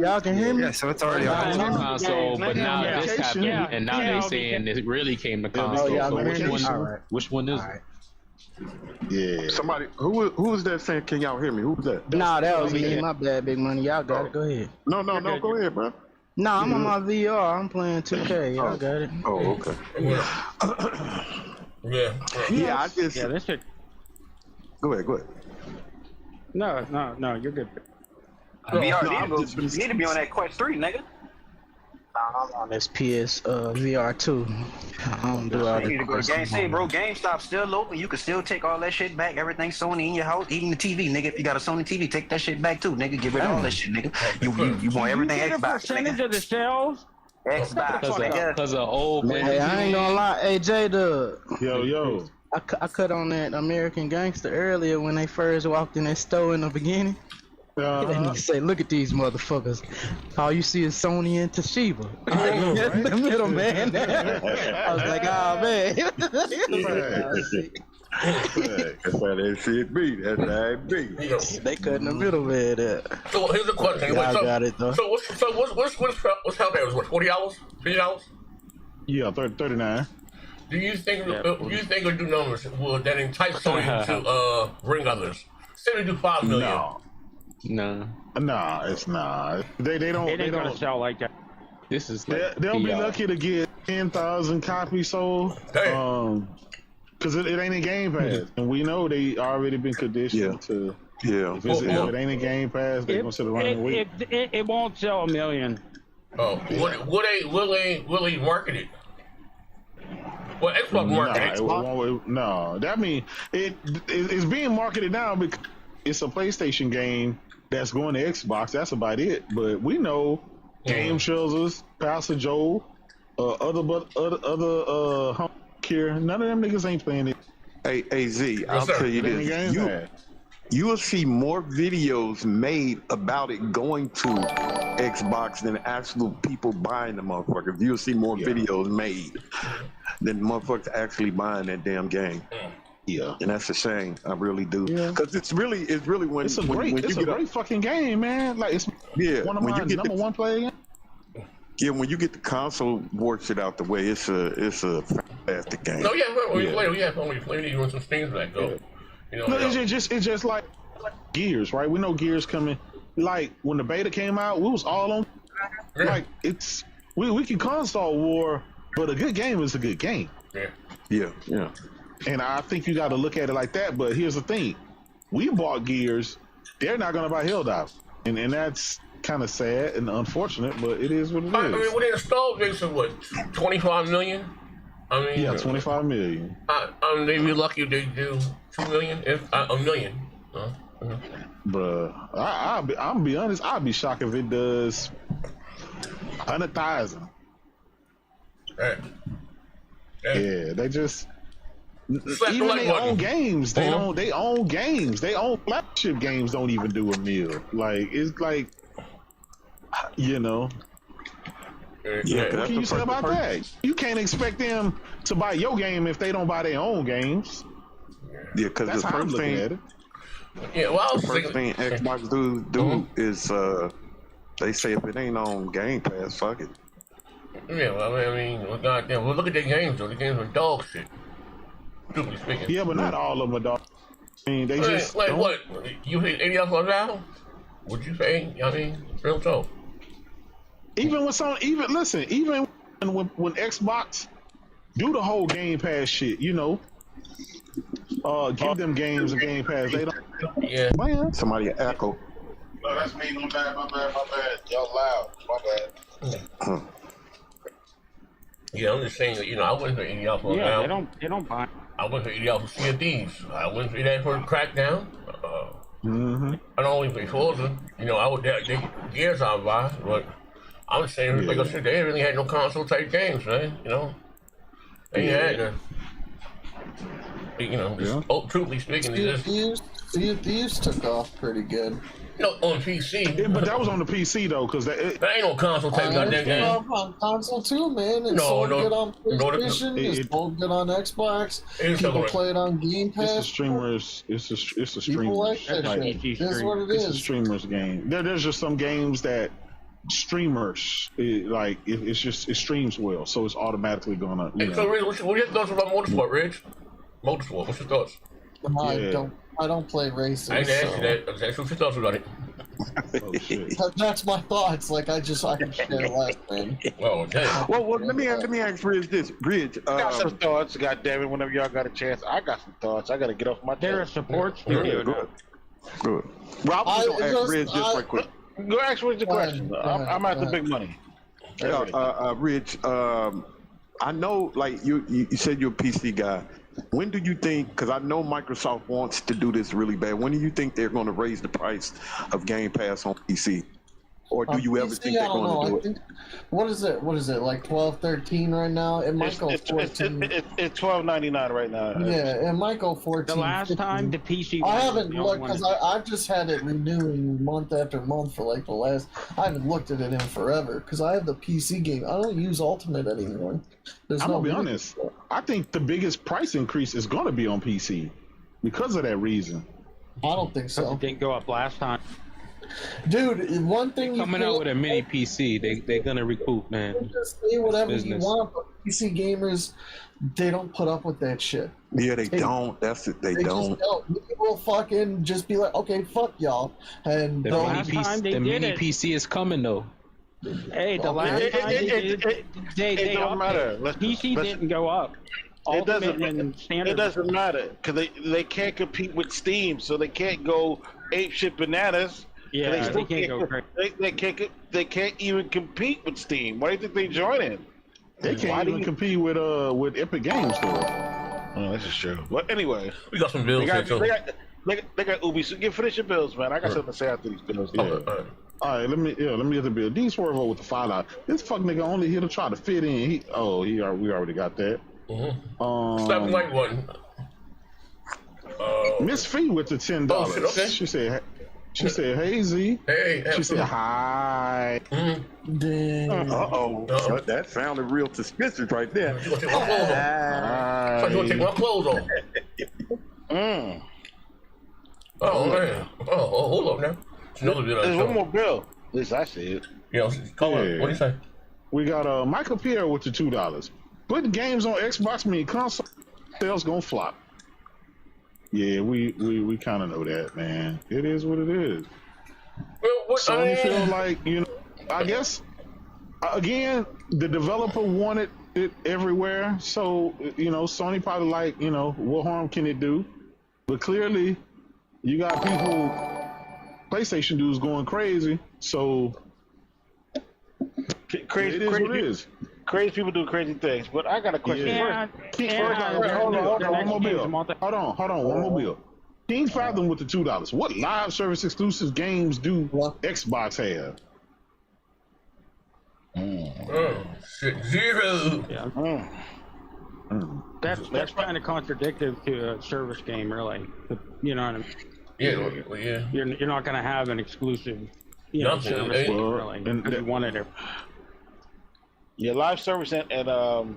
Y'all can hear me? Yeah, so it's already on console, but now this happened, and now they saying it really came to console. So which one is it? Yeah. Somebody who was that saying? Can y'all hear me? Who was that? Nah, that was me. My bad, Big Money. Y'all got it. Go ahead. No. Go ahead, bro. Nah, I'm on my VR. I'm playing 2K. Y'all got it. Oh, okay. Yeah. I just. Yeah, this shit. Go ahead. No, you're good. VR, you need to be on that Quest 3, nigga. I'm on this PS VR 2. I don't do all You need to go to GameStop, bro. GameStop's still open. You can still take all that shit back. Everything Sony in your house, even the TV, nigga. If you got a Sony TV, take that shit back too, nigga. Get rid of all that shit, nigga. You want everything Xbox, percentage of the sales? Xbox, nigga. Because of old man. Hey, I ain't gonna lie. Hey, J-Dub. Yo. I cut on that American Gangster earlier when they first walked in that store in the beginning. And he say, look at these motherfuckers. All you see is Sony and Toshiba. That's the middle, man. I was like, oh, man. That's how that shit be. That's how it be. They cut in the middle, man. So here's a question. I got it, though. So what's how that was? What, $40? $50? Yeah, 39. Do you think it'll do numbers that entice Sony to bring others? Say they do 5 million. No, it's not. They don't. They don't sell like that. This is. They'll be lucky to get 10,000 copies sold. Because it ain't a Game Pass, and we know they already been conditioned to. Yeah. If it ain't a Game Pass, they're gonna sit around and wait. It won't sell 1 million. Oh, will they market it? Well, Xbox market. No, that mean it's being marketed now because it's a PlayStation game that's going to Xbox. That's about it. But we know Game Shelters, Pastor Joe, other here. None of them niggas ain't playing it. Hey Z, I'll tell you this. You will see more videos made about it going to Xbox than actual people buying the motherfucker. You'll see more videos made than motherfuckers actually buying that damn game. Yeah, and that's a shame. I really do. Because it's really when it's a great fucking game, man. Like it's one of my number one player game. Yeah, when you get the console board shit out the way, it's a fantastic game. No, we need to run some things back though. You know, it's just like Gears, right? We know Gears coming. Like when the beta came out, we was all on. Like we can console war, but a good game is a good game. Yeah. And I think you got to look at it like that. But here's the thing: we bought Gears. They're not going to buy Helldivers, and that's kind of sad and unfortunate. But it is what it is. I mean, when they installed base of what 25 million. I mean, 25 million. They'd be lucky if they do 2 million, if a million. Bruh, I'm be honest. I'd be shocked if it does 100,000. Yeah, they just even they own games. They own games. They own flagship games. Don't even do a meal. Like it's like, you know. What can you say about that? You can't expect them to buy your game if they don't buy their own games. Yeah, because the first thing, the first thing Xbox do is they say if it ain't on Game Pass, fuck it. Yeah, well, I mean, goddamn. Well, look at their games though. The games are dog shit. Stupidly speaking. Yeah, but not all of them are dog. I mean, they just like what? You hit $80 now? Would you say? I mean, real talk. Even when Xbox do the whole Game Pass shit, you know, give them games a Game Pass. They don't. Yeah. Somebody echo. No, that's me. My bad. Y'all loud. My bad. Yeah, I'm just saying that, I wouldn't pay $80 for Yeah, now. they don't buy. I wouldn't pay $80 for Sea of Thieves. I wouldn't pay that for Crackdown. I don't only play Forza. I would take years I would buy, but I'm just saying, like I said, they really had no console type games, man. They had none. Truthfully speaking, Sea of Thieves took off pretty good. On PC. Yeah, but that was on the PC though, because that ain't no console type goddamn game. On console too, man. It's sold good on PlayStation. It's sold good on Xbox. People play it on Game Pass. It's a streamers. It's a streamers. People like that shit. That's what it is. It's a streamers game. There's just some games that streamers it streams well, so it's automatically gonna. So, Rich, what are your thoughts about Motorsport, Rich? Motorsport. What's your thoughts? I don't play racing. I didn't ask you that. That's what your thoughts about it. That's my thoughts. I can share less, man. Well, okay. Well, let me ask Rich this. Rich, I got some thoughts. God damn it! Whenever y'all got a chance, I got some thoughts. I got to get off my. They're a support studio. Good. Rob, I'm just gonna ask Rich just right quick. Go ask Rich the question. I'm at the big money. Rich, I know, like you said, you're a PC guy. When do you think, because I know Microsoft wants to do this really bad, when do you think they're going to raise the price of Game Pass on PC? Or do you ever think they're going to do it? What is it, like 12, 13 right now? It might go 14. It's $12.99 right now. Yeah, it might go 14. The last 15. Time the PC... I haven't looked, because I've just had it renewing month after month for like the last... I haven't looked at it in forever, because I have the PC game. I don't use Ultimate anymore. I'm going to be honest. I think the biggest price increase is going to be on PC because of that reason. I don't think so. It didn't go up last time. Dude, one thing coming out with a mini PC, they're gonna recoup, man. You just say whatever you want, but PC gamers, they don't put up with that shit. Yeah, they don't. That's it. They don't. They will fucking just be like, okay, fuck y'all. And the mini PC is coming though. Hey, the last time they don't matter. PC didn't go up. It doesn't matter because they can't compete with Steam, so they can't go apeshit bananas. Yeah, they can't go crazy. They can't even compete with Steam. Why do you think they join in? They can't even compete with Epic Games Store. Oh, this is true. But anyway, we got some bills. They got Ubi. So finish your bills, man. I got something to say after these bills. Yeah. All right, let me get the bill. D Swervo with the $5. This fuck nigga only here to try to fit in. We already got that. Stop the white one. Miss Fee with the $10. Okay. She said, "Hey Z." Hey. She said, "Hi." That sounded real suspicious right there. You gonna take my clothes off? Oh man. Oh, hold up now. There's one more bill. At least I see it. Call it. What do you say? We got Michael Pierre with the $2. Putting games on Xbox mean console sales gonna flop. Yeah, we kind of know that, man. It is what it is. Well, Sony feel like, I guess, again, the developer wanted it everywhere. So, Sony probably like, what harm can it do? But clearly, you got people, PlayStation dudes going crazy. So, crazy, it is what it is. Crazy people do crazy things, but I got a question. Hold on, one more bill. Hold on, one more bill. King Fathom with the $2. What live service exclusive games do Xbox have? Zero. Yeah. That's kind of contradictory to a service game, really. You know what I mean? Yeah. You're not going to have an exclusive service game, really, because you wanted it. Yeah, live service and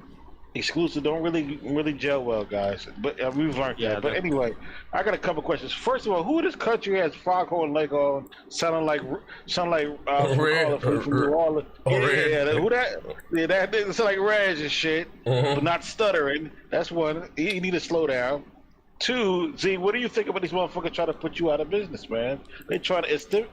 exclusive don't really gel well, guys. But we've learned that. But anyway, I got a couple questions. First of all, who in this country has Foghorn Lego sounding like Red from New Orleans? Who that? Yeah, that didn't sound like Reg and shit, but not stuttering. That's one. You need to slow down. Two, Z, what do you think about these motherfuckers trying to put you out of business, man? They try to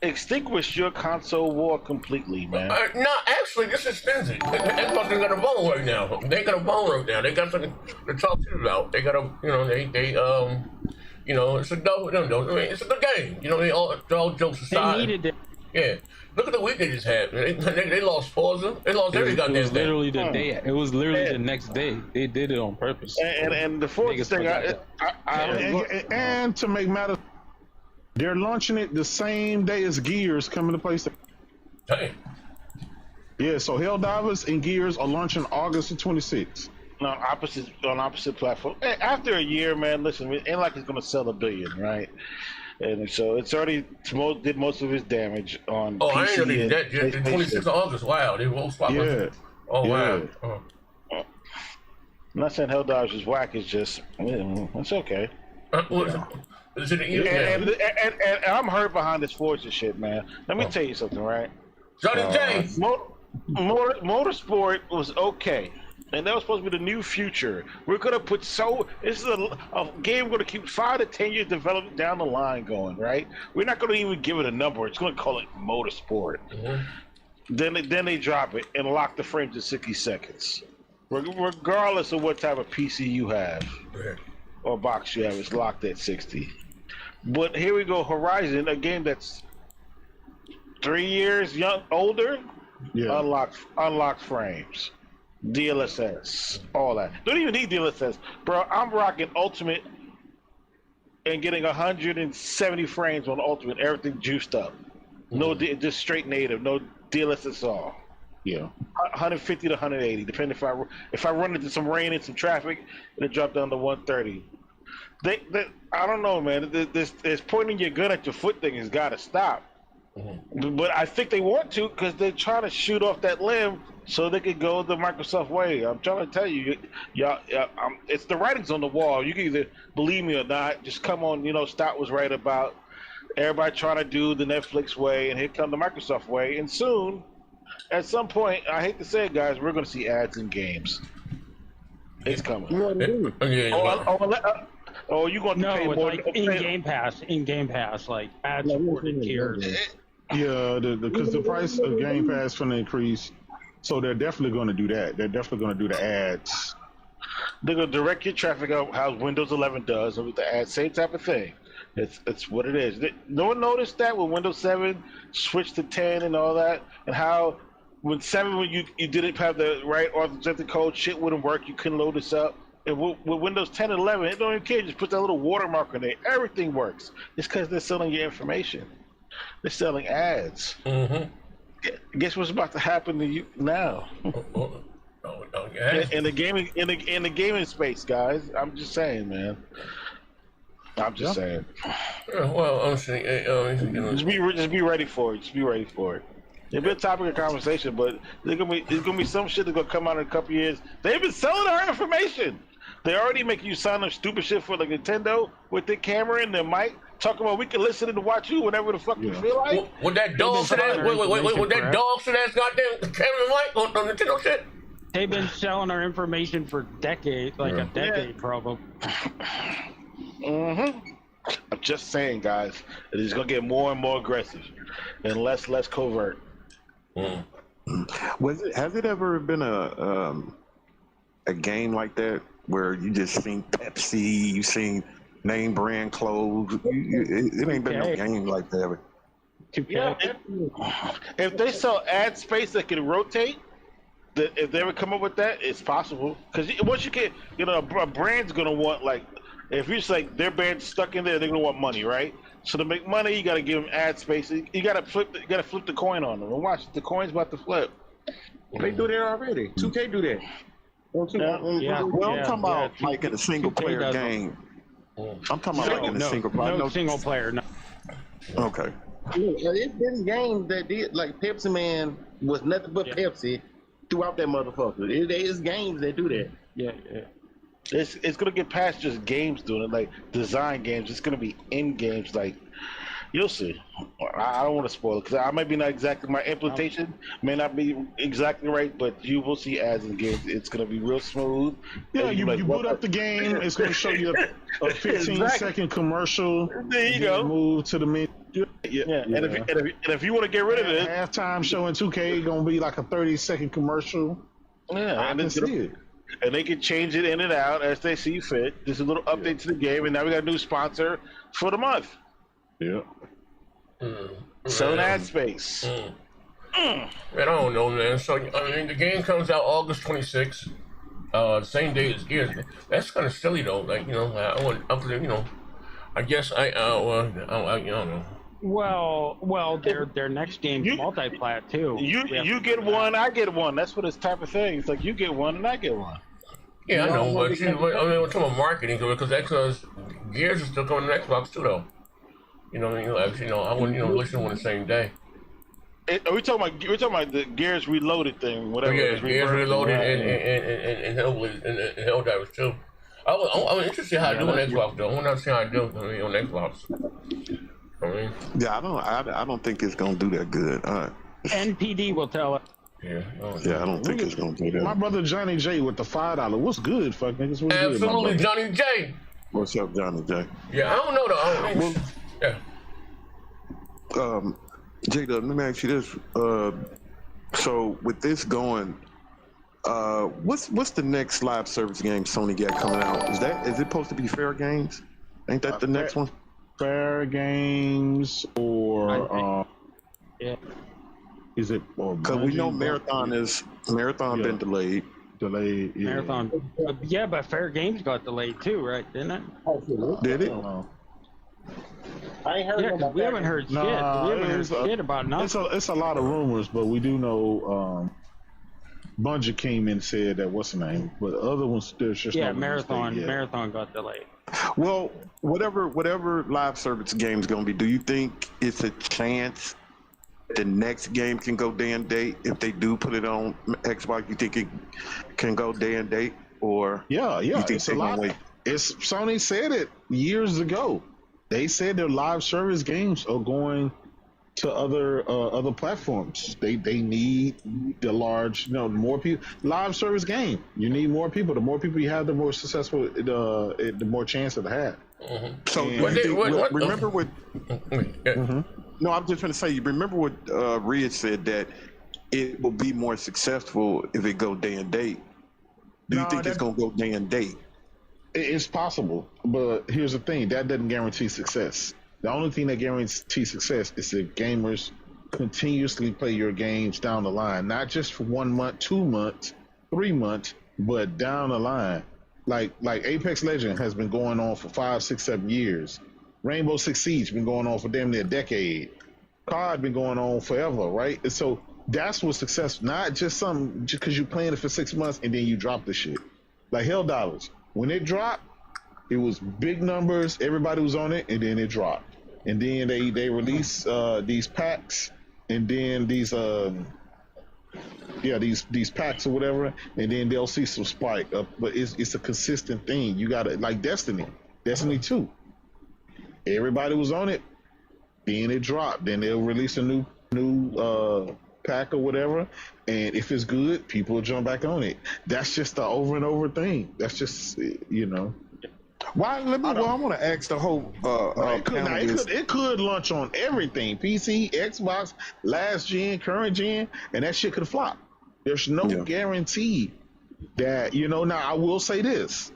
extinguish your console war completely, man. No, actually, this is Stingy. Xbox got a bone right now. They got a bone right now. They got something to talk to you about. They got a, You know, it's a no. I mean, it's a good game. You know, what I mean, all jokes aside. They needed it. Yeah. Look at the week they just had. They lost Forza. They lost every goddamn It was literally the day. It was literally the next day. They did it on purpose. And the Forza thing, and to make matters, they're launching it the same day as Gears coming to PlayStation. Damn. Yeah, so Helldivers and Gears are launching August the 26th. On opposite platform. After a year, man, listen, it ain't like it's gonna sell 1 billion, right? And so it's already did most of its damage on. Oh, PC I ain't know that. The 26th of August. Wow, they won't swap. Yeah. Oh wow. I'm not saying Helldivers is whack. It's just it's okay. Is it and I'm hurt behind this Forza shit, man. Let me tell you something, right? Johnny James. Motorsport was okay. And that was supposed to be the new future. We're gonna put this is a game we're gonna keep 5 to 10 years development down the line going, right? We're not gonna even give it a number. It's gonna call it Motorsport. Then they drop it and lock the frames at 60 seconds. Regardless of what type of PC you have or box you have, it's locked at 60. But here we go, Horizon, a game that's 3 years older, unlocked frames. DLSS, all that. Don't even need DLSS, bro. I'm rocking Ultimate and getting 170 frames on Ultimate. Everything juiced up. No, just straight native. No DLSS at all. Yeah. 150 to 180, depending if I run into some rain and some traffic, it'll drop down to 130. I don't know, man. This pointing your gun at your foot thing has got to stop. But I think they want to because they're trying to shoot off that limb so they can go the Microsoft way. I'm trying to tell you, it's the writing's on the wall. You can either believe me or not. Just come on, Stott was right about everybody trying to do the Netflix way, and here come the Microsoft way. And soon, at some point, I hate to say it, guys, we're going to see ads in games. It's coming. Oh, you going to pay more? Like in Game Pass, like ad supported tiers. Yeah, because the price of Game Pass going to increase, so they're definitely going to do that. They're definitely going to do the ads. They're going to direct your traffic out how Windows 11 does with the ads, same type of thing. It's what it is. No one noticed that when Windows 7 switched to 10 and all that, and how when 7 when you didn't have the right authentic code, shit wouldn't work. You couldn't load this up. And with Windows 10 and 11, it don't even care. Just put that little watermark on there. Everything works. It's because they're selling your information. They're selling ads. Guess what's about to happen to you now? In the gaming space, guys. I'm just saying, man. I'm just saying. Well, honestly, just be ready for it. Just be ready for it. It'll be a topic of conversation, but there's gonna be some shit that's gonna come out in a couple years. They've been selling our information. They already making you sign up stupid shit for like Nintendo with their camera and their mic, talking about we can listen and watch you whenever the fuck you feel like. With that dog shit ass, with that dog shit ass goddamn camera and mic on Nintendo shit. They've been selling our information for decades, like a decade probably. I'm just saying, guys, that it's gonna get more and more aggressive and less covert. Has it ever been a game like that where you just seen Pepsi, you seen name brand clothes? It ain't been no game like that. Yeah, if they sell ad space that can rotate, if they ever come up with that, it's possible. Because once you get, a brand's gonna want like. If you're just like their band's stuck in there, they're gonna want money, right? So to make money, you gotta give them ad space. You gotta flip the coin on them. And watch, the coin's about to flip. They do that already. 2K do that. Well, I'm talking about like in a single player game. I'm talking about like in a single player. No single player. No. Okay. It's been games that did like Pepsi Man was nothing but Pepsi throughout that motherfucker. It's games that do that. Yeah. It's gonna get past just games doing it, like design games. It's gonna be in games, like you'll see. I don't want to spoil it because I might be not exactly, my implementation may not be exactly right, but you will see ads in games. It's gonna be real smooth. Yeah, you boot up the game. It's gonna show you a 15-second commercial. There you go. Move to the menu. And if you want to get rid of it, halftime show in 2K gonna be like a 30-second commercial. Yeah, I can see it. and they can change it in and out as they see fit. Just a little update to the game, and now we got a new sponsor for the month. Yeah. Selling ad space. Man, I don't know, man. So I mean, the game comes out August 26th, same day as Gears. That's kind of silly though. Like I guess I don't know. Well, their next game's multi-plat too. You get one, I get one. That's what it's type of thing. It's like you get one and I get one. Yeah, I know, but we're talking about marketing because Gears is still coming to Xbox too, though. You know, I wouldn't listen to one the same day. We're talking about the Gears Reloaded thing, whatever. Yeah, Gears Reloaded and Helldivers too. I'm interested how I do on Xbox though. I want to see how I do on Xbox. Yeah, I don't think it's gonna do that good. NPD will tell us. Yeah, I don't think it's gonna do that. My brother Johnny J with the $5. What's good, fuck niggas? What's Absolutely, good, Johnny J. What's up, Johnny J? Yeah, I don't know though. Yeah. Jada, let me ask you this. So with this going, what's the next live service game Sony got coming out? Is it supposed to be Fair Games? Ain't that the next one? Fair Games or yeah. Is it? Because we know Marathon been delayed. Yeah. Marathon. Yeah, but Fair Games got delayed too, right? Didn't it? Did it? I ain't heard because we haven't heard shit. We haven't heard shit about nothing. It's a lot of rumors, but we do know Bungie came in and said that what's the name, but other ones there's just no Marathon got delayed. Well, whatever live service game's gonna be, do you think it's a chance the next game can go day and date if they do put it on Xbox? You think it can go day and date, or yeah, you think it's a lot. It's Sony said it years ago. They said their live service games are going to other platforms. They need the large, more people. Live service game. You need more people. The more people you have, the more successful, the more chance of have. Mm-hmm. So remember what? No, I'm just going to say. You remember what Ridge said, that it will be more successful if it go day and date. Do you think it's going to go day and date? It's possible, but here's the thing: that doesn't guarantee success. The only thing that guarantees success is if gamers continuously play your games down the line, not just for 1 month, 2 months, 3 months, but down the line. Like Apex Legend has been going on for 5, 6, 7 years. Rainbow Six Siege been going on for damn near a decade. COD been going on forever, right? And so that's what success, not just because you're playing it for 6 months and then you drop the shit. Like Helldivers. When it dropped, it was big numbers, everybody was on it, and then it dropped. And then they release these packs, and then these packs or whatever, and then they'll see some spike up. But it's a consistent thing. You gotta, like Destiny 2. Everybody was on it, then it dropped. Then they'll release a new pack or whatever, and if it's good, people will jump back on it. That's just the over and over thing. That's just Why? I want to ask the whole. It could launch on everything: PC, Xbox, last gen, current gen, and that shit could flop. There's no guarantee that Now I will say this: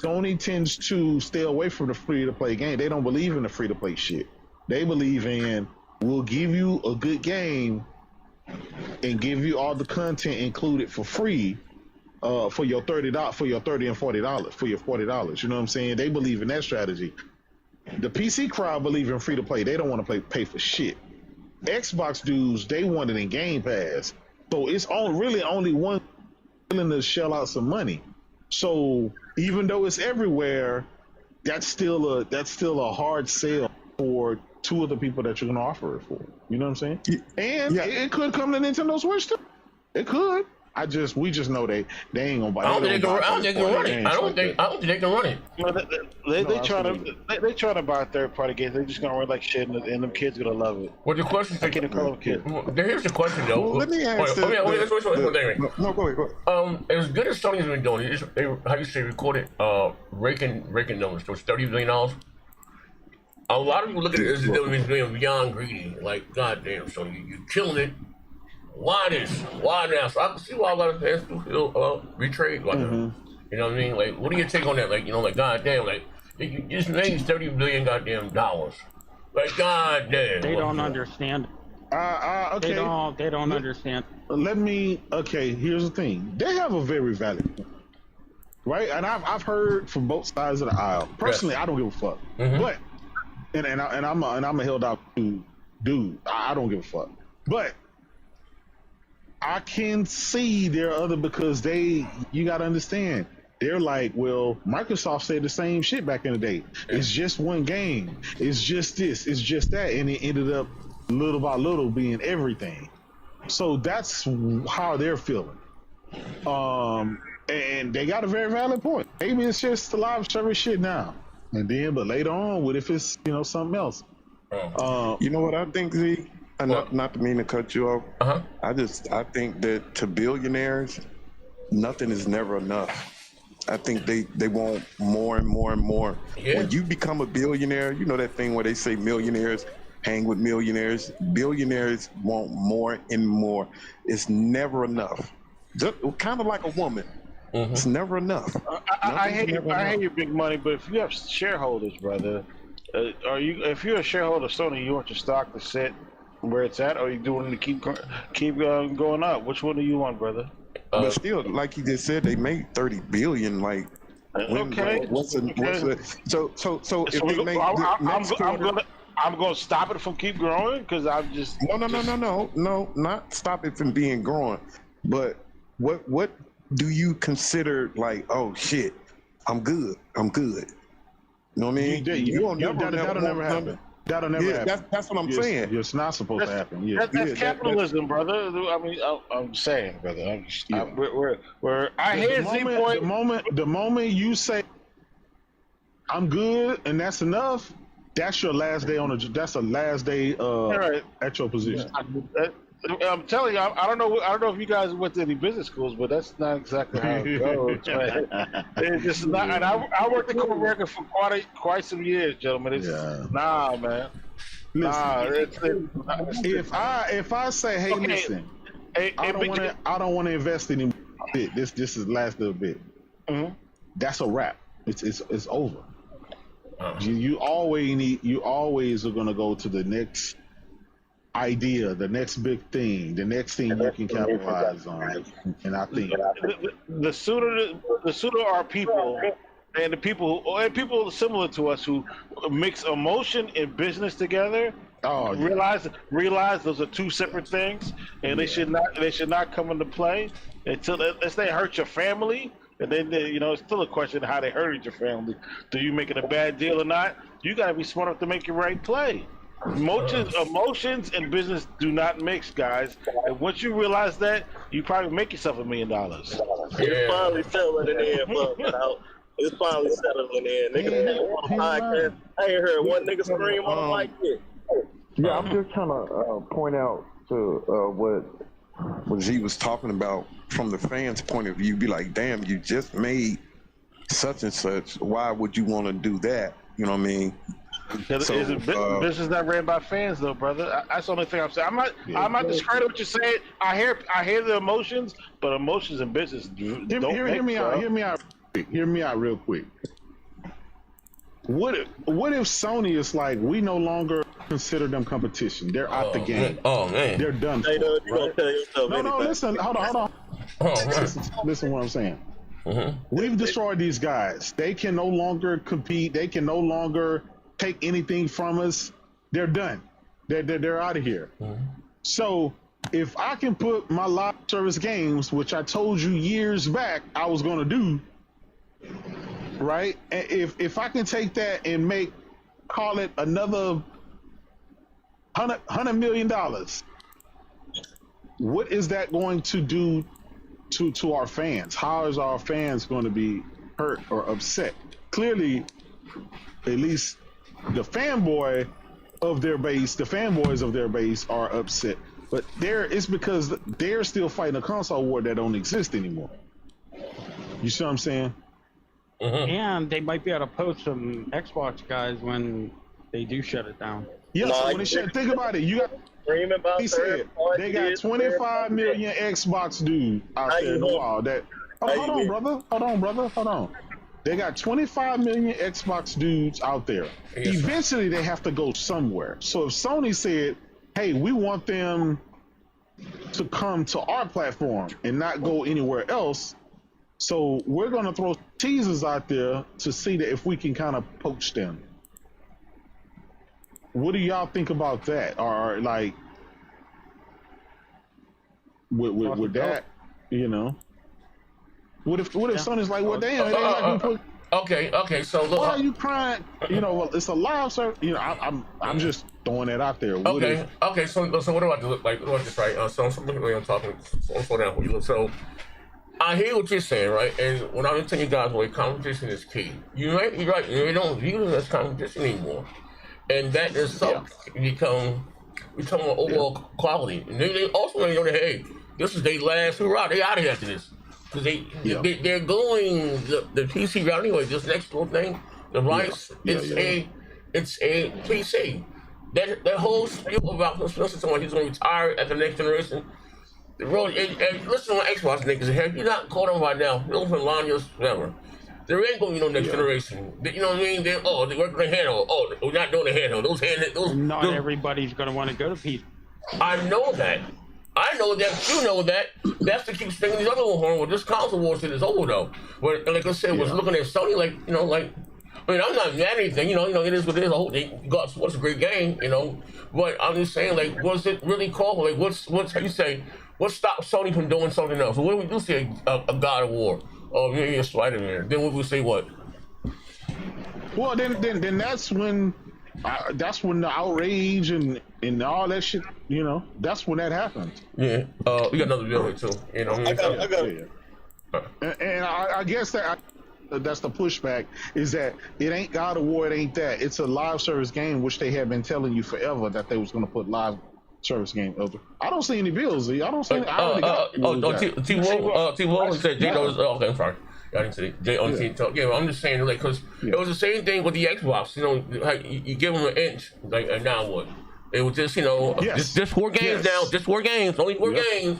Sony tends to stay away from the free-to-play game. They don't believe in the free-to-play shit. They believe in we'll give you a good game and give you all the content included for free for your $30, for your $30 and $40, for your $40. You know what I'm saying? They believe in that strategy. The PC crowd believe in free to play. They don't want to pay for shit. Xbox dudes, they want it in Game Pass. So it's really only one willing to shell out some money. So even though it's everywhere, that's still a hard sell for two of the people that you're gonna offer it for. You know what I'm saying? And it could come to Nintendo Switch too. It could. We just know they ain't gonna buy it. I don't think they can run it. I don't think they can run it. They try to buy third-party games. They're just gonna run like shit, and them kids gonna love it. Well, the question is, here's the question though. Well, let me ask No, go ahead. As good as Sony's been doing, how you say recorded, raking numbers. Those $30 billion. A lot of people look at it as being beyond greedy. Like, goddamn, Sony, you're killing it. why this? Why now? So I can see why a lot of fans do feel betrayed by them. You know what I mean? Like, what do you take on that? Like, you know, like, goddamn, like, you just named $30 billion goddamn dollars. Like, goddamn. They don't understand. Okay. They don't understand. Okay, here's the thing. They have a very valid point. Right? And I've heard from both sides of the aisle. Personally, I don't give a fuck. But, and I'm a held out dude. I don't give a fuck. But, I can see there are other, because you got to understand, they're like, well, Microsoft said the same shit back in the day. It's just one game. It's just this. It's just that. And it ended up little by little being everything. So that's how they're feeling. And they got a very valid point. Maybe it's just the live service shit now. And then, but later on, what if it's, something else? You know what I think, Z? Not to mean to cut you off. I think that to billionaires, nothing is never enough. I think they want more and more and more. Yeah. When you become a billionaire, you know that thing where they say millionaires hang with millionaires. Billionaires want more and more. It's never enough. Just kind of like a woman. It's never enough. I hate your big money, but if you have shareholders, brother, if you're a shareholder of Sony, you want your stock to sit where it's at, or you doing it to keep going up? Which one do you want, brother? But still, like he just said, they made $30 billion. Like, so if they make I'm going to stop it from keep growing because I'm just no, not stop it from being growing. But what do you consider like? Oh shit, I'm good. You know what I mean? That'll never happen. That'll never happen. That's what I'm saying. It's not supposed to happen. Yeah. That's capitalism, brother. I mean, I'm saying, brother. I hear the moment you say I'm good and that's enough, that's your last day that's a last day at your position. I'm telling you, I don't know if you guys went to any business schools, but that's not exactly how it goes. It's just not. And I worked in corporate record for quite some years, gentlemen. Nah, man. Listen, if I say, hey, listen, I don't want to invest anymore. This is the last little bit. That's a wrap. It's over. You always are gonna go to the next idea, the next big thing, the next thing you can capitalize on. And I think the sooner our people and the people similar to us who mix emotion and business together, realize those are two separate things, and they should not come into play unless they hurt your family. And then it's still a question of how they hurted your family. Do you make it a bad deal or not? You got to be smart enough to make your right play. Emotions and business do not mix, guys. And once you realize that, you probably make yourself $1 million. It's finally settling in. It's finally settling in. Nigga, on a podcast, I ain't heard one nigga scream on like it. Yeah, I'm just trying to point out to what Z was talking about from the fans' point of view. Be like, damn, you just made such and such. Why would you want to do that? You know what I mean? Business not ran by fans, though, brother. That's the only thing I'm saying. I'm not discrediting what you're saying. I hear the emotions, but emotions and business don't hear me out. Hear me out real quick. What if Sony is like, we no longer consider them competition? They're out the game. Oh man, they're done. Hey, you gonna tell yourself no. Listen, hold on. Listen, what I'm saying. We've destroyed these guys. They can no longer compete. They can no longer take anything from us. They're done. They're out of here. So if I can put my live service games, which I told you years back I was going to do, right? And if I can take that and call it another $100 million, what is that going to do to our fans? How is our fans going to be hurt or upset? Clearly, at least the fanboys of their base are upset. But it's because they're still fighting a console war that don't exist anymore. You see what I'm saying? And they might be able to poach some Xbox guys when they do shut it down. Yeah, so when think about it, you got. He said they got 25 million Xbox dudes out there in the wild. Hold on, brother. They got 25 million Xbox dudes out there. Yes, eventually, they have to go somewhere. So if Sony said, "Hey, we want them to come to our platform and not go anywhere else," so we're going to throw teasers out there to see that if we can kind of poach them. What do y'all think about that? Or like with that, you know? What if Sony's like, well, damn, it ain't like we put. Okay. So look, why are you crying? You know, well, it's a live service. You know, I'm just throwing that out there. Okay. So what do I do? Like, what this right? So I'm looking at I'm talking. Slow down for you. So I hear what you're saying, right? And when I'm telling you guys, well, competition is key. You're right. We don't view it as competition anymore. And that is become overall quality. And they also know that, hey, this is their last hurrah. They out of here after this. Because they're going the PC route anyway. This next little thing, the rights, it's a PC. That whole spiel about someone he's going to retire at the next generation. The road, and listen to my Xbox niggas. If you're not caught on right now, you'll be lying yours forever. There ain't going to be no next generation. You know what I mean? They work on the handheld. Oh, we're not doing the handheld. Not everybody's going to want to go to PC. I know that. You know that. That's to keep stinging these other horn. Well, this console war shit is over though. But like I said, was looking at Sony like, I mean, I'm not mad at anything. You know, it is what it is. I hope they got what's a great game. You know, but I'm just saying, like, was it really called? Like, what's how you say? What stopped Sony from doing something else? So what do we do say a God of War? Oh, maybe a Spider-Man. Then we would say what? Well, then that's when the outrage and all that shit. You know, that's when that happens. Yeah. We got another video too. You know, I got it. And I guess that's the pushback is that it ain't God of War. It ain't that. It's a live service game, which they have been telling you forever that they was going to put live service game over. I don't see any bills. I don't see. T-Wolf said Jay knows. Okay, I'm sorry. I didn't say Jay on T talk. Yeah, I'm just saying, like, because it was the same thing with the Xbox. You know, like, you give them an inch, like, and now what? It was just, just 4 games now. Just 4 games. Only 4 games.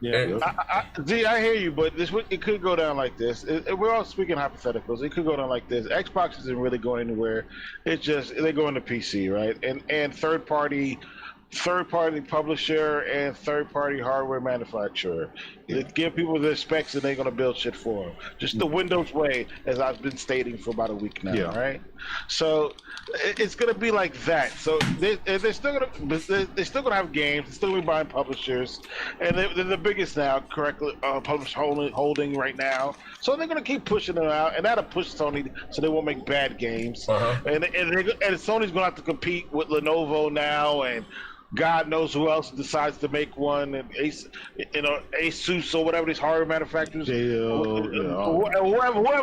Yeah. I hear you, but it could go down like this. We're all speaking hypotheticals. It could go down like this. Xbox isn't really going anywhere. It's just they go into PC, right? And third party publisher and third-party hardware manufacturer. Give people their specs and they're going to build shit for them. Just the Windows way, as I've been stating for about a week now, right? So it's going to be like that. So they're still going to have games. They're still going to be buying publishers, and they're the biggest now, correctly published holding right now. So they're going to keep pushing them out, and that'll push Sony so they won't make bad games. And Sony's going to have to compete with Lenovo now and God knows who else decides to make one, and Asus or whatever these hardware manufacturers, whoever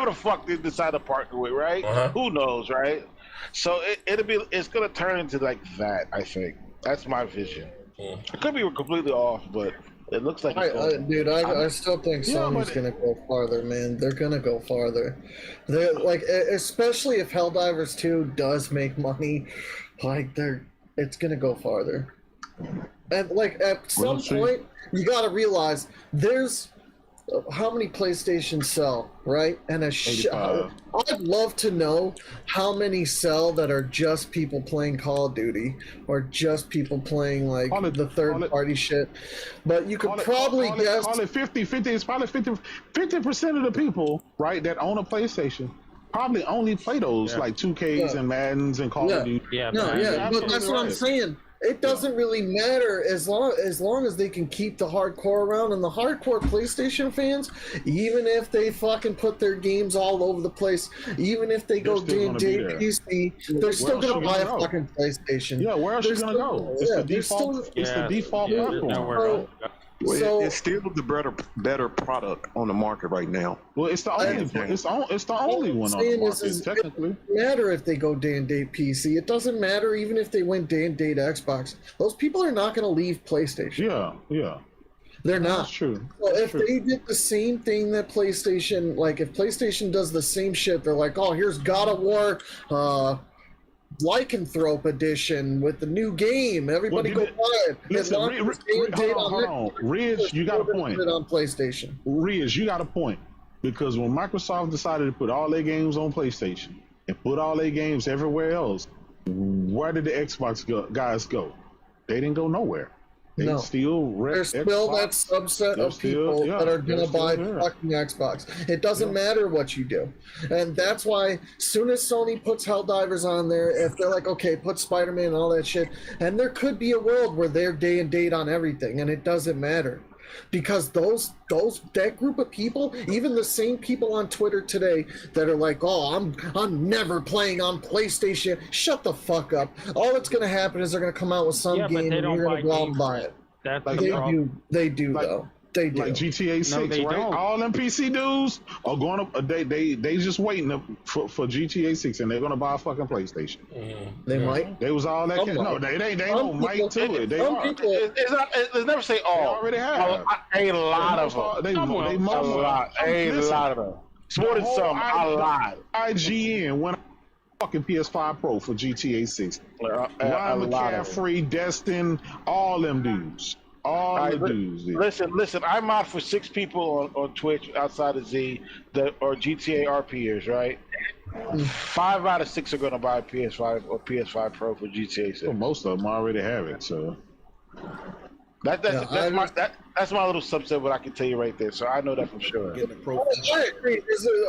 the fuck they decide to partner with, right? Who knows, right? So it's gonna turn into like that. I think that's my vision. It could be completely off, but it looks like I still think Sony's gonna go farther, man. They're gonna go farther. They're like, especially if Helldivers 2 does make money, like it's gonna go farther. And like at some point, you gotta realize there's how many PlayStations sell, right? And I'd love to know how many sell that are just people playing Call of Duty or just people playing like the third-party shit. But you could probably guess. Call it 50. It's probably 50% of the people, right, that own a PlayStation probably only play those like 2Ks and Maddens and Call of Duty. But that's what I'm saying. It doesn't really matter as long as they can keep the hardcore around, and the hardcore PlayStation fans, even if they fucking put their games all over the place, even if they go day PC, they're still gonna buy a fucking PlayStation. Yeah, where else are you gonna go? It's the default. It's the default platform. Well, it's still the better product on the market right now. Well, it's the only it's the only one on the market, technically. It doesn't matter if they go day and date PC. It doesn't matter even if they went day and date Xbox. Those people are not going to leave PlayStation. Yeah. They're not. That's true. Well, if they did the same thing that PlayStation, like if PlayStation does the same shit, they're like, oh, here's God of War, Lycanthrope edition with the new game. Everybody go buy it. Listen, hold on. Ridge, you got a point. On PlayStation. Ridge, you got a point. Because when Microsoft decided to put all their games on PlayStation and put all their games everywhere else, where did the Xbox guys go? They didn't go nowhere. There's still that subset of people that are going to buy fucking Xbox. It doesn't matter what you do. And that's why as soon as Sony puts Helldivers on there, if they're like, okay, put Spider-Man and all that shit, and there could be a world where they're day and date on everything, and it doesn't matter. Because that group of people, even the same people on Twitter today that are like, oh, I'm never playing on PlayStation. Shut the fuck up. All that's gonna happen is they're gonna come out with some game and you're gonna go out and buy it. They do though. They do. Like GTA 6, right? Don't. All them PC dudes are going to they just waiting for GTA 6, and they're going to buy a fucking PlayStation. They might. They was all that. No, they don't might to it. They are. It's never say all. They already have. A lot of them. A lot of them. It's more than some. A lot. IGN went fucking PS5 Pro for GTA 6. Ryan McCaffrey, Destin, all them dudes. All the dudes. Listen. I mod for 6 people on Twitch outside of Z that are GTA RPers, right? 5 out of 6 are going to buy PS5 or PS5 Pro for GTA 6. Well, most of them already have it, so. That's my little subset of what I can tell you right there. So I know that for sure. I agree.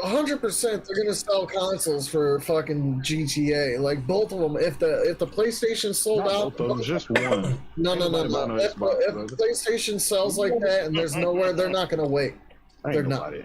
100% they're gonna sell consoles for fucking GTA. Like both of them. If the PlayStation sold out, both of them, just one. No. If PlayStation sells like that and there's nowhere, they're not gonna wait. Ain't nobody.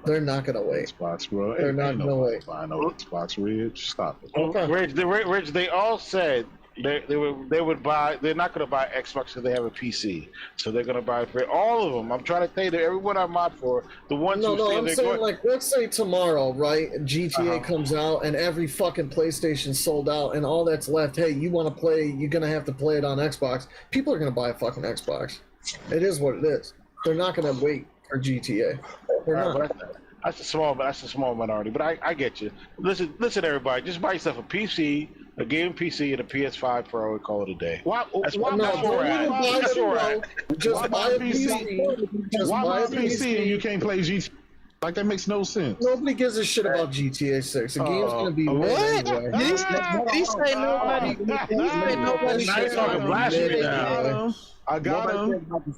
They're not gonna wait. Xbox, bro. They're not gonna wait. I know Xbox, Ridge. Stop it. Okay. Ridge, they all said. They would buy. They're not going to buy Xbox because they have a PC, so they're going to buy for all of them. I'm trying to tell you that everyone I mod for, the ones who say I'm saying like, let's say tomorrow, right? GTA comes out and every fucking PlayStation sold out, and all that's left. Hey, you want to play? You're going to have to play it on Xbox. People are going to buy a fucking Xbox. It is what it is. They're not going to wait for GTA. They're not. That's a small minority, but I get you. Listen, everybody, just buy yourself a PC. A game PC and a PS5 Pro and call it a day. Just buy a PC and you can't play GTA. Like, that makes no sense. Nobody gives a shit about GTA 6. The game's gonna be what? Anyway. He say nobody. Now you're talking blasphemy now. I got him. Nobody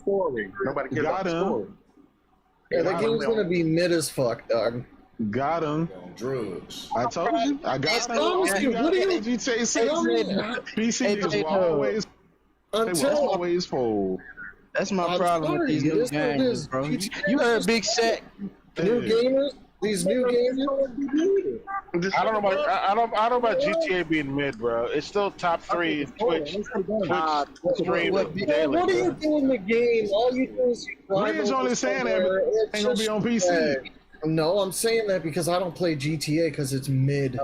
cares about the story. Yeah, the game's gonna be mid as fuck, dog. Got him. Drugs. I told you. I got him. What do you? GTA 6. PC is always full. That's my problem with these new games, bro. You heard Big Shaq. New gamers. These new gamers. I don't know about GTA being mid, bro. It's still top 3 in Twitch. Stream daily. What do you do in the game? All you do is Ridge only saying that ain't gonna be on PC. No, I'm saying that because I don't play GTA because it's mid.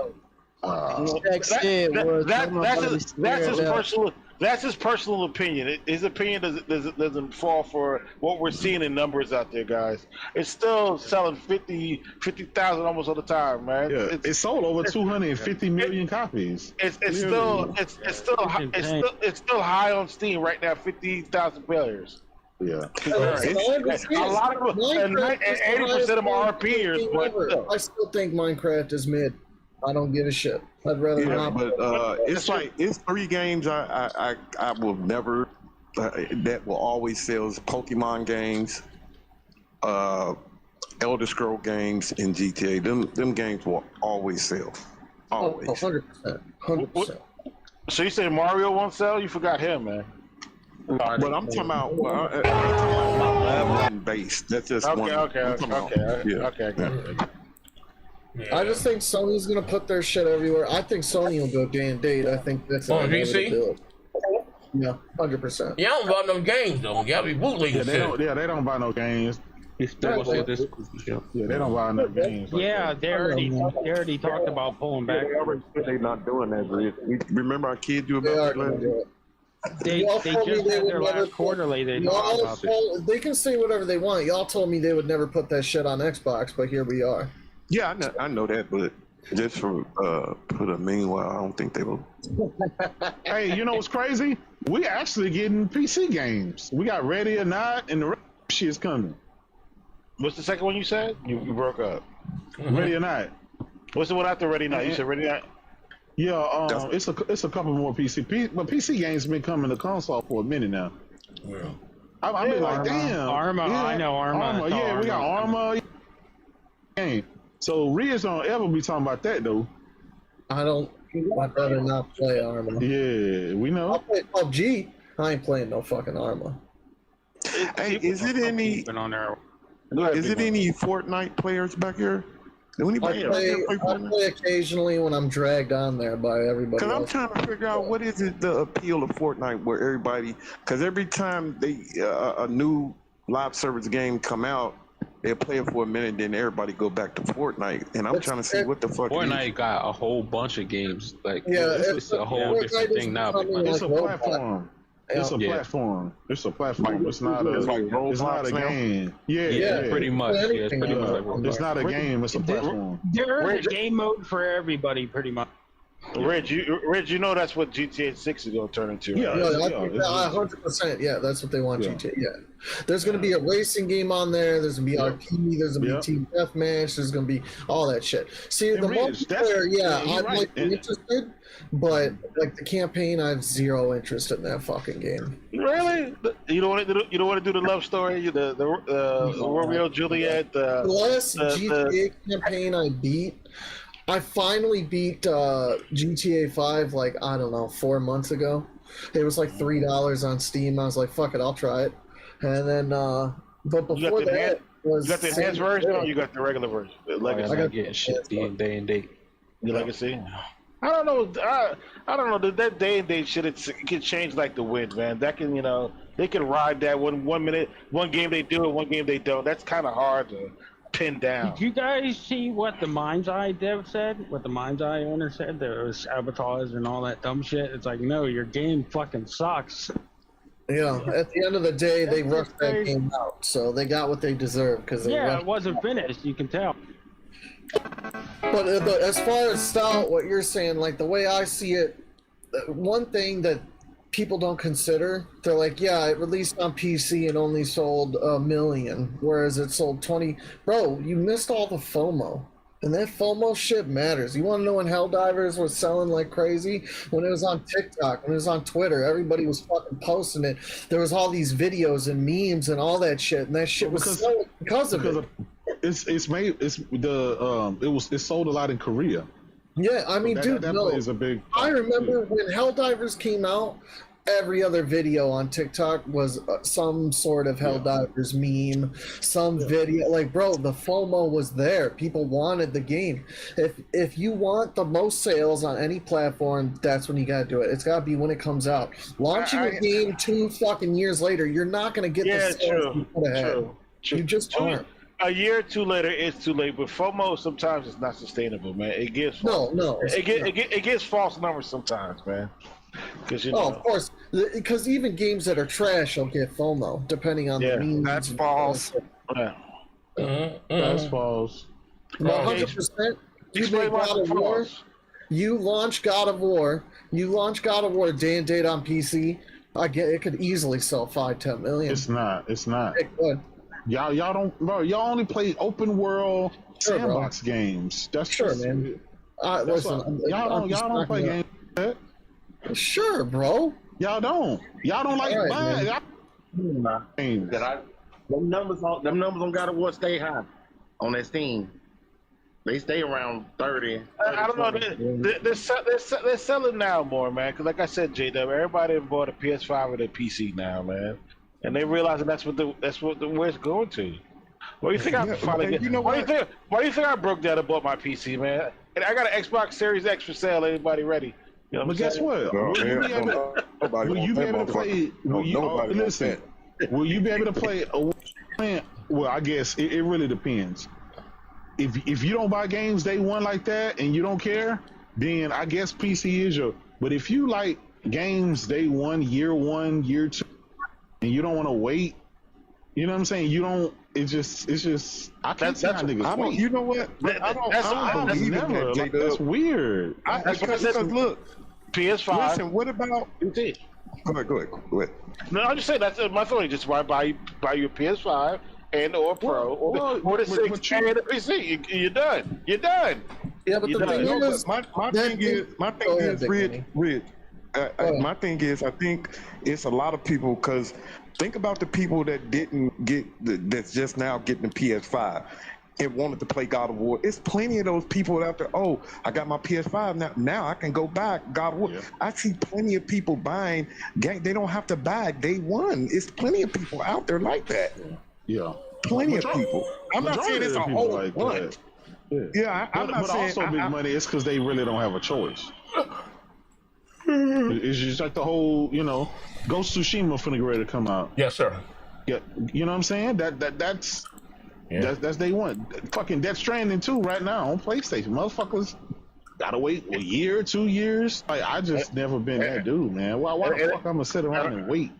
That's his personal opinion. His opinion doesn't fall for what we're seeing in numbers out there, guys. It's still selling 50,000 almost all the time, man. Yeah, it's sold over 250 million copies. It's still high on Steam right now. 50,000 players. Yeah, a lot of them, and 80% of them are RPers, but I still think Minecraft is mid. I don't give a shit. I'd rather not. But it's 3 games I will never that will always sell is Pokemon games, Elder Scroll games, and GTA. Them games will always sell. Always. 100%. So you say Mario won't sell? You forgot him, man. But I'm talking about base. That's just one. Okay. I just think Sony's gonna put their shit everywhere. I think Sony will go day and date. I think that's on PC. Yeah, 100%. Yeah, I don't buy no games though. You gotta be bootlegging. They don't buy no games. Yeah, they don't buy no games. They already talked about pulling back. They're not doing that. Remember our kids do about that. They just had their last quarterly. They can say whatever they want. Y'all told me they would never put that shit on Xbox, but here we are. Yeah, I know that, but Just for the meanwhile, I don't think they will. Hey, you know what's crazy? We actually getting PC games. We got Ready or Not, and the rest of shit is coming. What's the second one you said? You broke up. Ready or Not. What's the one after Ready or Not? You said Ready or Not? Yeah, it's a couple more but PC games been coming to console for a minute now. Yeah. I've been like, damn. Arma, yeah, I know Arma. Yeah, we got Arma. Game. So Riz don't ever be talking about that though. I'd rather not play Arma. Yeah, we know. I'll play PUBG. I ain't playing no fucking Arma. Hey, is it any Fortnite players back here? Do anybody I play occasionally when I'm dragged on there by everybody. Because I'm trying to figure out what is it the appeal of Fortnite where everybody, because every time a new live service game come out, they'll play it for a minute, then everybody go back to Fortnite, and I'm trying to see what the fuck. Fortnite got a whole bunch of games. Like, it's a whole different thing now. It's a platform. It's a platform. It's a platform. It's not a game. Yeah, pretty much. Yeah, it's pretty much like it's not a game. It's a platform. There is a game mode for everybody, pretty much. Reg, you know that's what GTA 6 is going to turn into. Yeah, 100%. Yeah, that's what they want GTA. Yeah, there's going to be a racing game on there. There's going to be RP. There's going to be Team Deathmatch. There's going to be all that shit. See, the multiplayer, I'm like interested, but like the campaign, I have zero interest in that fucking game. Really? You don't want to do the love story, the Romeo Juliet. The last GTA campaign I beat. I finally beat GTA 5 like, I don't know, 4 months ago. It was like $3 on Steam. I was like, fuck it, I'll try it. And then, but before that was... You got the enhanced version or you got the regular version? Legacy. I got getting shit day and date. The Legacy? I don't know. I don't know. That day and date shit, it can change like the wind, man. That can, they can ride that one minute, one game they do it, one game they don't. That's kind of hard to pin down. Did you guys see what the MindsEye dev said? What the MindsEye owner said? There was sabotage and all that dumb shit. It's like, no, your game fucking sucks. Yeah, at the end of the day, they rushed that game out, so they got what they deserved because it wasn't finished. You can tell. But as far as style, what you're saying, like the way I see it, one thing that people don't consider, they're like, yeah, it released on PC and only sold 1 million, whereas it sold 20. Bro, you missed all the FOMO. And that FOMO shit matters. You want to know when Helldivers was selling like crazy? When it was on TikTok, when it was on Twitter, everybody was fucking posting it. There was all these videos and memes and all that shit, and that shit was selling because of it. It sold a lot in Korea. Yeah, I mean, dude, plays a big I remember when Helldivers came out, every other video on TikTok was some sort of Helldivers meme, some video. Like, bro, the FOMO was there. People wanted the game. If you want the most sales on any platform, that's when you gotta do it. It's gotta be when it comes out. Launching a game 2 fucking years later, you're not gonna get the sales you could have had. You just aren't. A year or two later, it's too late. But FOMO sometimes it's not sustainable, man. It gives it gives false numbers sometimes, man. Of course, because even games that are trash will get FOMO depending on the memes. That's false. That's false. 100%. You make God of War. You launch God of War. You launch God of War day and date on PC. It could easily sell 5-10 million. It's not. It could. Y'all don't, bro. Y'all only play open world sandbox games. That's man. Listen, y'all don't play games like that. Sure, bro. Y'all don't like buying. Them numbers on God of War stay high on that Steam. They stay around 30. I don't know. They're selling now more, man. Because like I said, JW, everybody bought a PS5 or a PC now, man. And they realize that's what where it's going to. What do you think I finally get? Why do you think I broke down and bought my PC, man? And I got an Xbox Series X for sale. Anybody ready? You know but guess what? Will you be able to play? Will you be able to play? Well, I guess it really depends. If you don't buy games day one like that and you don't care, then I guess PC is your. But if you like games day one, year 2. And you don't want to wait, you know what I'm saying? You don't it's just. I can't see how niggas. I don't. You know what? I don't believe in that. Like, that's weird. Because look, PS5. Listen, what about? Go ahead. No, I'm just saying that's my thought. Just buy your PS5 and or Pro or the 6 and the PC. You're done. You're done. Yeah, but the thing is, my thing is, Rich. My thing is, I think it's a lot of people because think about the people that didn't get that's just now getting the PS5 and wanted to play God of War. It's plenty of those people out there. Oh, I got my PS5 now I can go back God of War. Yeah. I see plenty of people buying game. They don't have to buy day one. It's plenty of people out there like that. Yeah, plenty of people. I'm not saying it's a whole like bunch. Yeah, I'm not but saying. Also, big money is because they really don't have a choice. It's just like the whole, Ghost of Tsushima finna get ready to come out. Yes, sir. Yeah, you know what I'm saying? That's day one. Fucking Death Stranding 2 right now on PlayStation. Motherfuckers gotta wait a year, 2 years. Like, I just never been that dude, man. Why the fuck I'm gonna sit around and wait?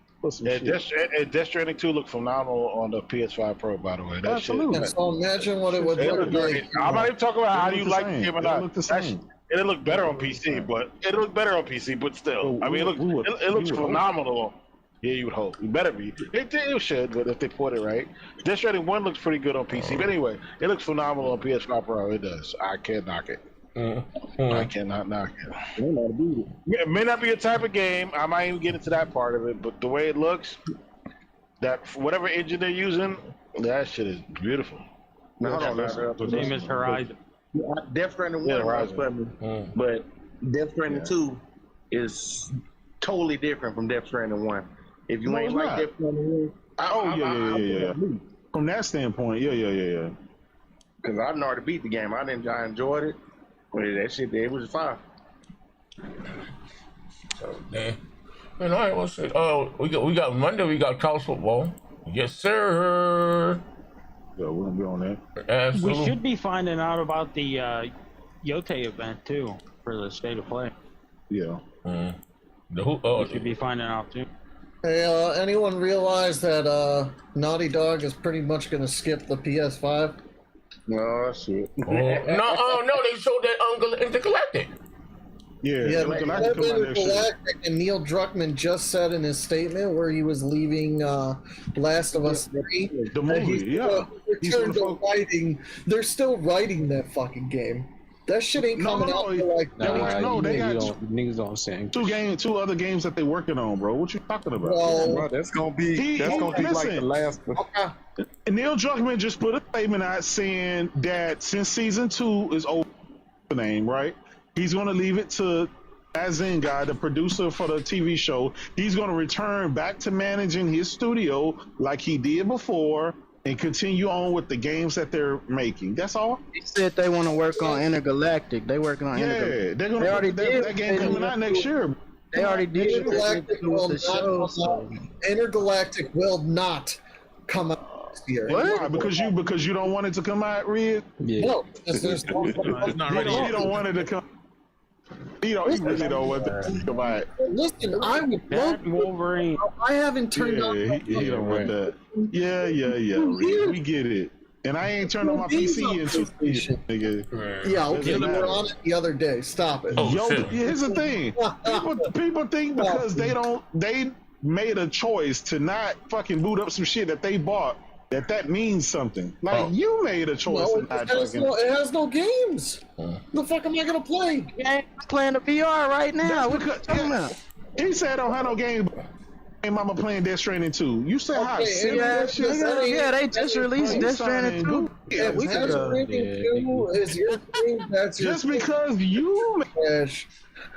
Death Stranding 2 looked phenomenal on the PS5 Pro, by the way. That Absolutely. Shit, so imagine what it would look like. I'm not even talking about how you like the game or not. It looked the same. It looked better on PC, but still. I mean, it looks phenomenal. Yeah, you would hope. It better be. It should, but if they put it right. Death Stranding 1 looks pretty good on PC. But anyway, it looks phenomenal on PS5 Pro. It does. I can't knock it. I cannot knock it. It may not be a type of game. I might even get into that part of it, but the way it looks, that whatever engine they're using, that shit is beautiful. Now, hold on, the name is Horizon. Death Stranding 1 was funny, but Death Stranding 2 is totally different from Death Stranding 1. If you ain't like Death Stranding 1, yeah. From that standpoint, yeah. Because I already beat the game. I enjoyed it. But that shit there was fine. So, man, all right, what's it? Oh, we got Monday. We got college football. Yes, sir. Yeah, we're gonna be on that. Absolutely. We should be finding out about the Yote event too for the state of play. Yeah. We should be finding out too. Hey, anyone realize that Naughty Dog is pretty much gonna skip the PS5? No, shit. No, they showed that Intergalactic. Intergalactic, and Neil Druckmann just said in his statement where he was leaving Last of Us 3. The movie, returned to writing. They're still writing that fucking game. That shit ain't coming out till like. They got niggas don't say two other games that they're working on, bro. What you talking about? Bro, that's gonna be like the last. Neil Druckmann just put a statement out saying that since season 2 is over, the name right, he's gonna leave it to Azin guy, the producer for the TV show. He's gonna return back to managing his studio like he did before, and continue on with the games that they're making. That's all. They said they want to work on Intergalactic. They working on Intergalactic. They're gonna already did that game coming out next year. They already did. Intergalactic will not come out this year. Why? Because you don't want it to come out, Red? Yeah. No, you don't want it to come. You really don't want to come out. Listen, I would love Wolverine. I haven't turned on. He don't want that. Yeah. We get it. And I ain't turned on my PC in 2 years, nigga. Yeah, okay. You were on it the other day. Stop it. Here's the thing. People think because they made a choice to not fucking boot up some shit that they bought, that means something. Like, you made a choice. No, it has no games. The fuck am I gonna play? I'm playing the VR right now. He said I don't have no game. Mama playing Death Stranding 2. You said how? Yeah, they just released Death Stranding 2. Yeah, we got is your thing. That's just because you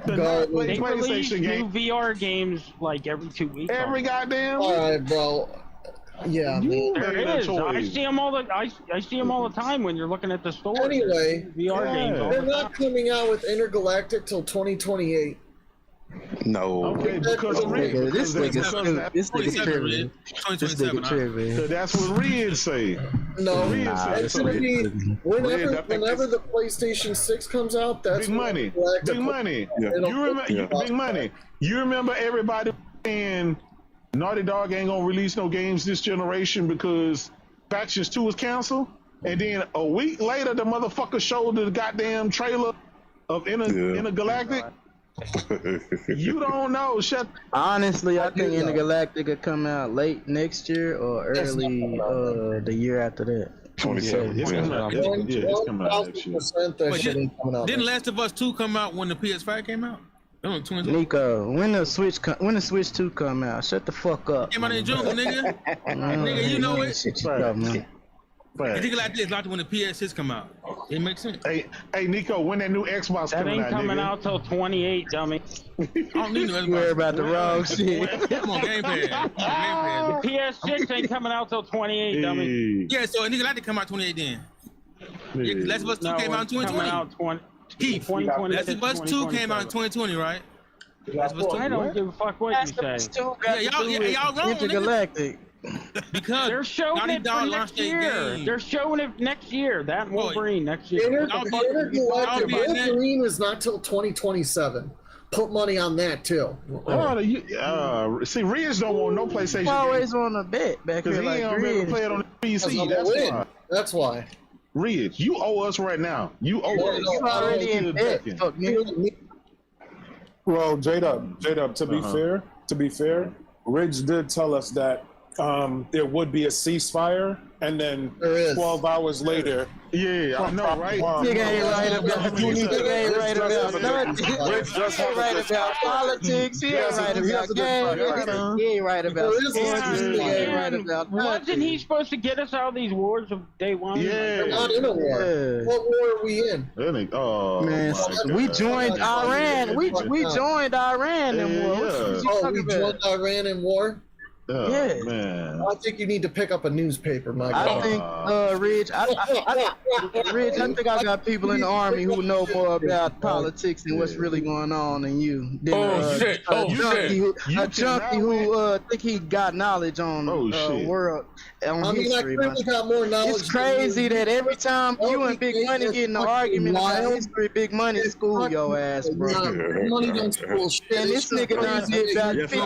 PlayStation game. New VR games like every 2 weeks. Every goddamn week. All right, bro. Yeah, there it is. I see them all the time when you're looking at the store. Anyway, VR games. They're not coming out with Intergalactic till 2028. No. Okay, because this nigga tripping. That's what Red say. No, it's gonna be whenever the PlayStation 6 comes out. That's big money. Big money. Big money. You remember everybody saying Naughty Dog ain't gonna release no games this generation because Factions 2 was canceled, and then a week later, the motherfucker showed the goddamn trailer of Intergalactic. You don't know. Honestly, I think Intergalactic could come out late next year or early the year after that. 27. It's coming out. It's coming out next year. Didn't Last of Us 2 come out when the PS5 came out? Nico, when the Switch 2 come out, shut the fuck up. Came out in June, nigga. Nigga, you know it. Right. Think like this, like when the PS6 come out. It makes sense. Hey, Nico, when that new Xbox coming out? That ain't coming out till 28, dummy. I don't need no Xbox. Worry about the wrong shit. Come on, Game Pass. The PS6 ain't coming out till 28, dummy. Yeah, so a nigga like to come out 28 then. Yeah, Last of Us 2 came out in 2020. Keith, Last of Us 2 came out in 2020, right? I don't give a fuck what you say. Yeah, y'all wrong, Intergalactic. Because they're showing it for next year. They're showing it next year. That Wolverine next year. Wolverine is not till 2027. Put money on that too. See, Riz don't want no PlayStation. He always on a bet back because here. He ain't gonna play it on the PC. That's why. Riz, you owe us right now. You owe us. You already in debt. Well, J-Dub, to be fair, Ridge did tell us that there would be a ceasefire, and then 12 hours later. Yeah, I know, right? Nigga ain't right about nothing. He ain't right about politics. He ain't right about games. He ain't right about sports. He ain't right about nothing. Wasn't he supposed to get us out of these wars of day one? Yeah. We're not in a war. What war are we in? Oh, man, we joined Iran. We joined Iran in war. We joined Iran in war? Yeah, man. I think you need to pick up a newspaper, my guy. I think, Ridge, Ridge, I think I got people in the army who know more about politics and what's really going on than you. A junkie who think he got knowledge on world on history. I got more knowledge. It's crazy that every time you and Big Money get in an argument about history, Big Money school your ass, bro. Money don't school shit. And this nigga done did about 50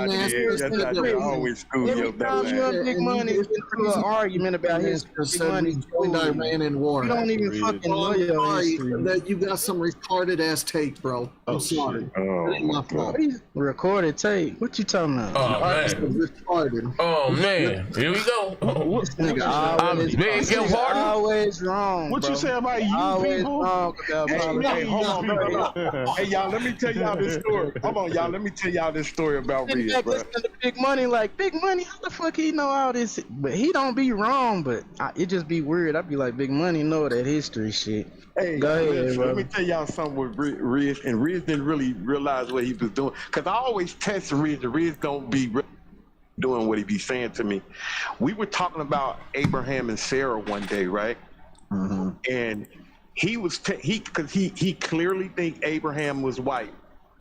Every time you and Big Money get into an argument about history, Big Money Iran in war. You don't even fucking know your history. That you got some retarded ass tape, bro. I'm sorry. Recorded tape. What you talking about? Oh man. Retarded. Oh man. Here we go. This nigga always wrong. What you say about you always people? Wrong about hey, hold on. Hey y'all, let me tell y'all this story. Come on, y'all. Let me tell y'all this story about Red, bro. Listen to Big Money, like Big Money. How the fuck he know all this? But he don't be wrong. But it just be weird. I be like, Big Money know that history shit. Hey, go ahead, let me tell y'all something with Riz, and Riz didn't really realize what he was doing. Cause I always test Riz, and Riz don't be doing what he be saying to me. We were talking about Abraham and Sarah one day, right? Mm-hmm. And he was because he clearly think Abraham was white,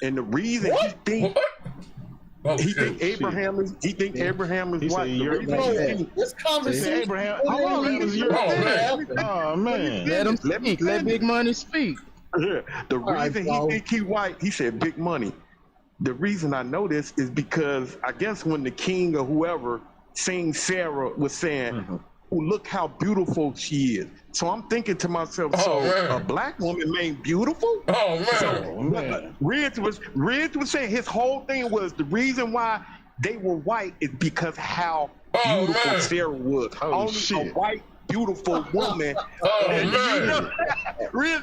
and the reason he think. He think Abraham is white. This conversation. Abraham. Oh man. Let him speak. Let Big Money speak. The reason he think he white, he said Big Money. The reason I know this is because I guess when the king or whoever seen Sarah was saying, oh, look how beautiful she is. So I'm thinking to myself, a black woman made beautiful? Oh man. So, Ridge was saying his whole thing was the reason why they were white is because how beautiful Sarah was. Only a white beautiful woman. Ridge,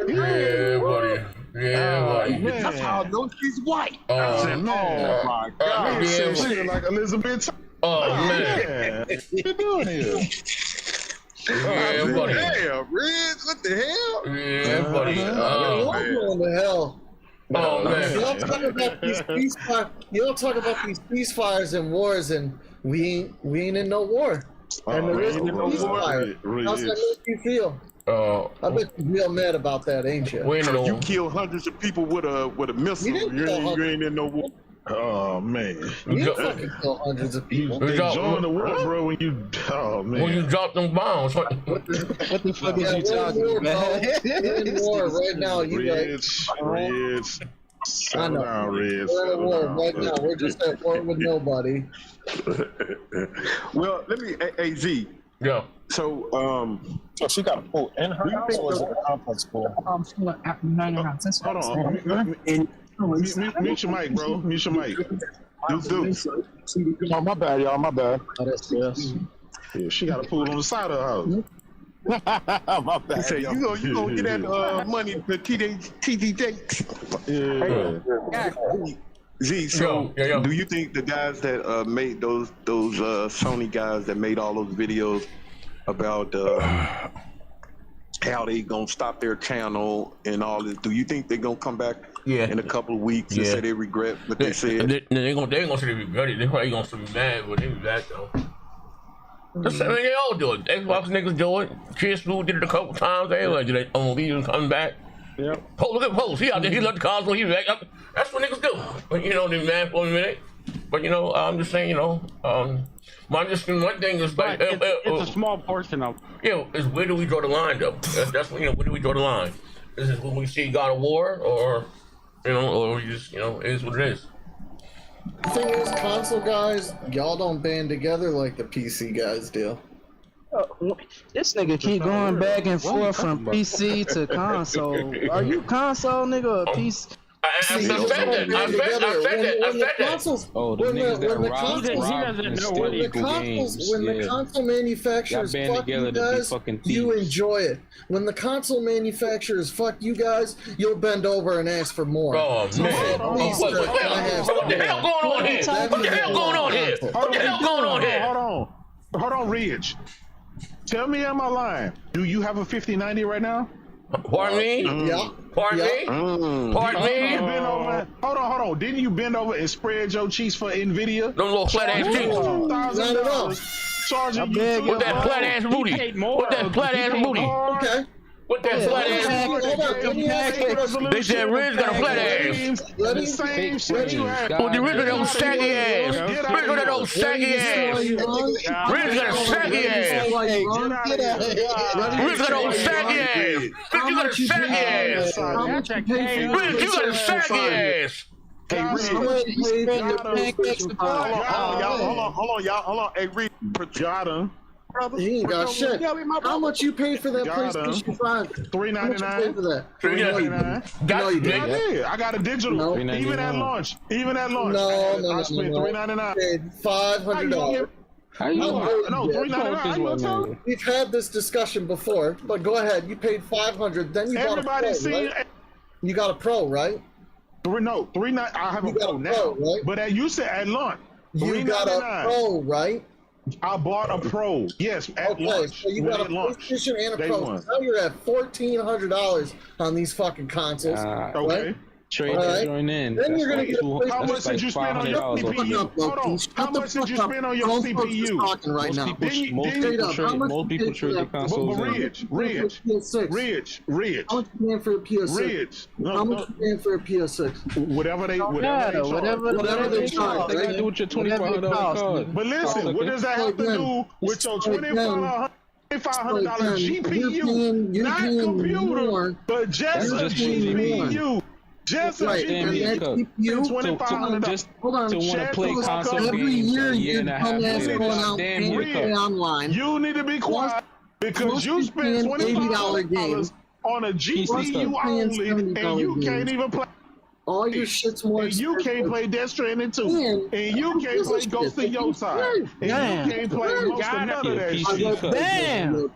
yeah, buddy. Yeah, buddy. That's how I know she's white. I said, oh my God. She's like Elizabeth. Oh man. What you doing here? Yeah, buddy. Damn, Riz, what the hell? Yeah, buddy. What the hell? Oh man. You don't talk about these ceasefires. You don't talk about these ceasefires and wars, and we ain't in no war. And there is no ceasefire. How's that make you feel? I bet you're real mad about that, ain't you? You kill hundreds of people with a missile. You ain't in no war. Oh man, you fucking kill hundreds of people. They join the war, bro. When you, when you drop them bombs. What the fuck is you talking about? We're in war right now. You Rich. I know. Right now, we're just at war with nobody. Well, let me, AZ. Yeah. So, she got a pool in her house or was it a complex pool? Hold on. Mute your mic, bro. Mute your mic. Oh, my bad, y'all. My bad. Yeah, she got a pool on the side of the house. My bad. He said, you gonna get that money for TDJ. Yeah. Z, so do you think the guys that made those Sony guys that made all those videos about how they gonna stop their channel and all this, do you think they're gonna come back in a couple of weeks and say they regret what they said? They ain't gonna say they regret it. They probably gonna say be mad, but they be mad though. I mean, they all do it. Xbox niggas do it. Turismo did it a couple times. Everybody did it on videos coming back. Yeah. Look at Post. He out there. He left the console. He back up. That's what niggas do. But you know, they mad for a minute. But you know, I'm just saying, you know, one thing is like it's a small portion of. Yeah, is where do we draw the line though? That's you know, where do we draw the line? Is it when we see God of War, or you know, or we just, you know, it is what it is. The thing is, console guys, y'all don't band together like the PC guys do. This nigga keep going back and forth from PC to console. Are you console nigga or PC? I said that. When the console manufacturers fuck you guys, you enjoy it. When the console manufacturers fuck you guys, you'll bend over and ask for more. Oh man! What the hell going on here? What the hell going on here? What the hell going on here? Hold on, Ridge. Tell me, am I lying? Do you have a 5090 right now? Pardon me? Yeah. Pardon me? Pardon me? Hold on. Didn't you bend over and spread your cheeks for NVIDIA? No little flat ass cheeks. $2,000 charging you with that flat ass booty. With that flat ass booty. Okay. With that flat ass. They said Riz got a flat ass. The same shit you had. Well, the Riz got those saggy ass. Riz got those saggy ass. Riz got a saggy ass. Riz got those saggy ass. Riz, you got a saggy ass. Riz, you got a saggy ass. Hey, Reed. Hold on. Hey, Reed. Got him. He ain't got shit. How much you paid for that PlayStation 5? $399 for that? $399. No, you didn't. I got a digital. No. Even at launch. No. I spent $399. Paid $500. No, $399. We've had this discussion before, but go ahead. You paid $500. Then you bought a Pro, right? You got a Pro, right? No, $399. I have a Pro now. Right? But you said at launch. You got a Pro, right? I bought a Pro. Yes, at launch. So you got a PlayStation and a Pro. Now you're at $1,400 on these fucking consoles. Okay. Trade join in. Then you're gonna get how much did you spend on your CPU? Hold on. How much did you spend on your CPU? Most people trade the consoles. Rich. How much you paying for a PS6? How much you paying for a PS6? Whatever they charge. They can do with your $2,500 card. But listen, what does that have to do with your $2,500 GPU? Not computer, but just a GPU. Just a GPU. Just to want to play console every games year a year and a half later. Play online. You need to be quiet because you spent $25 on a GPU only, and you can't even play. All your shit's more expensive. You can't play Death Stranding 2. And you can't play Ghost of Your Side. And you can't play most of none of that shit. Damn! You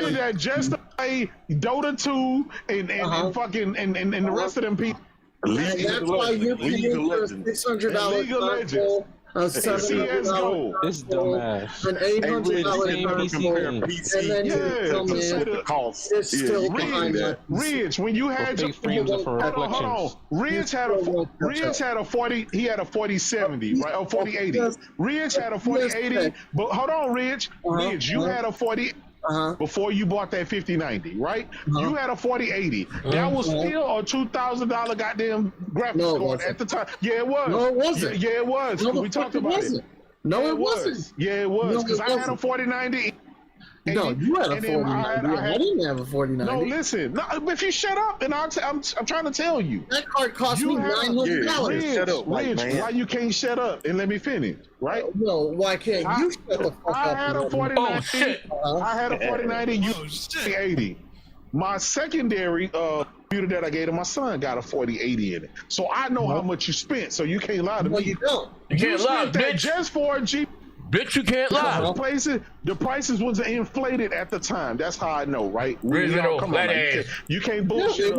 did that just to play Dota 2 and fucking and the rest of them people. That's why you're paying for a $600 League of Legends. $700 this dumbass. An $800 PC. And then you tell me it's still behind that. Ridge, when you had your frames of reflections. Ridge had a 40. He had a 4070, right? Or 4080. Ridge had a 4080. But hold on, Ridge. Ridge, you had a 40. Before you bought that 5090, right? You had a 4080. That was still a $2,000 goddamn graphics card at the time. Yeah, it was. No, it wasn't. Yeah, it was. We talked about it. No, it wasn't. Yeah, it was. Because I had a 4090. No, you had a 4090. I didn't have a 4090. No, listen. No, but if you shut up, then I'm trying to tell you. That card cost me $900. Shut up, Rich, why you can't shut up and let me finish, right? No, why can't you shut the fuck up? I had a 4090. Oh, shit. I had a 4090. You 80. My secondary computer that I gave to my son got a 4080 in it. So I know how much you spent. So you can't lie to me. No, you don't. You can't lie, bitch. Just for a G. Bitch, you can't lie. The prices was inflated at the time. That's how I know, right? You can't bullshit. It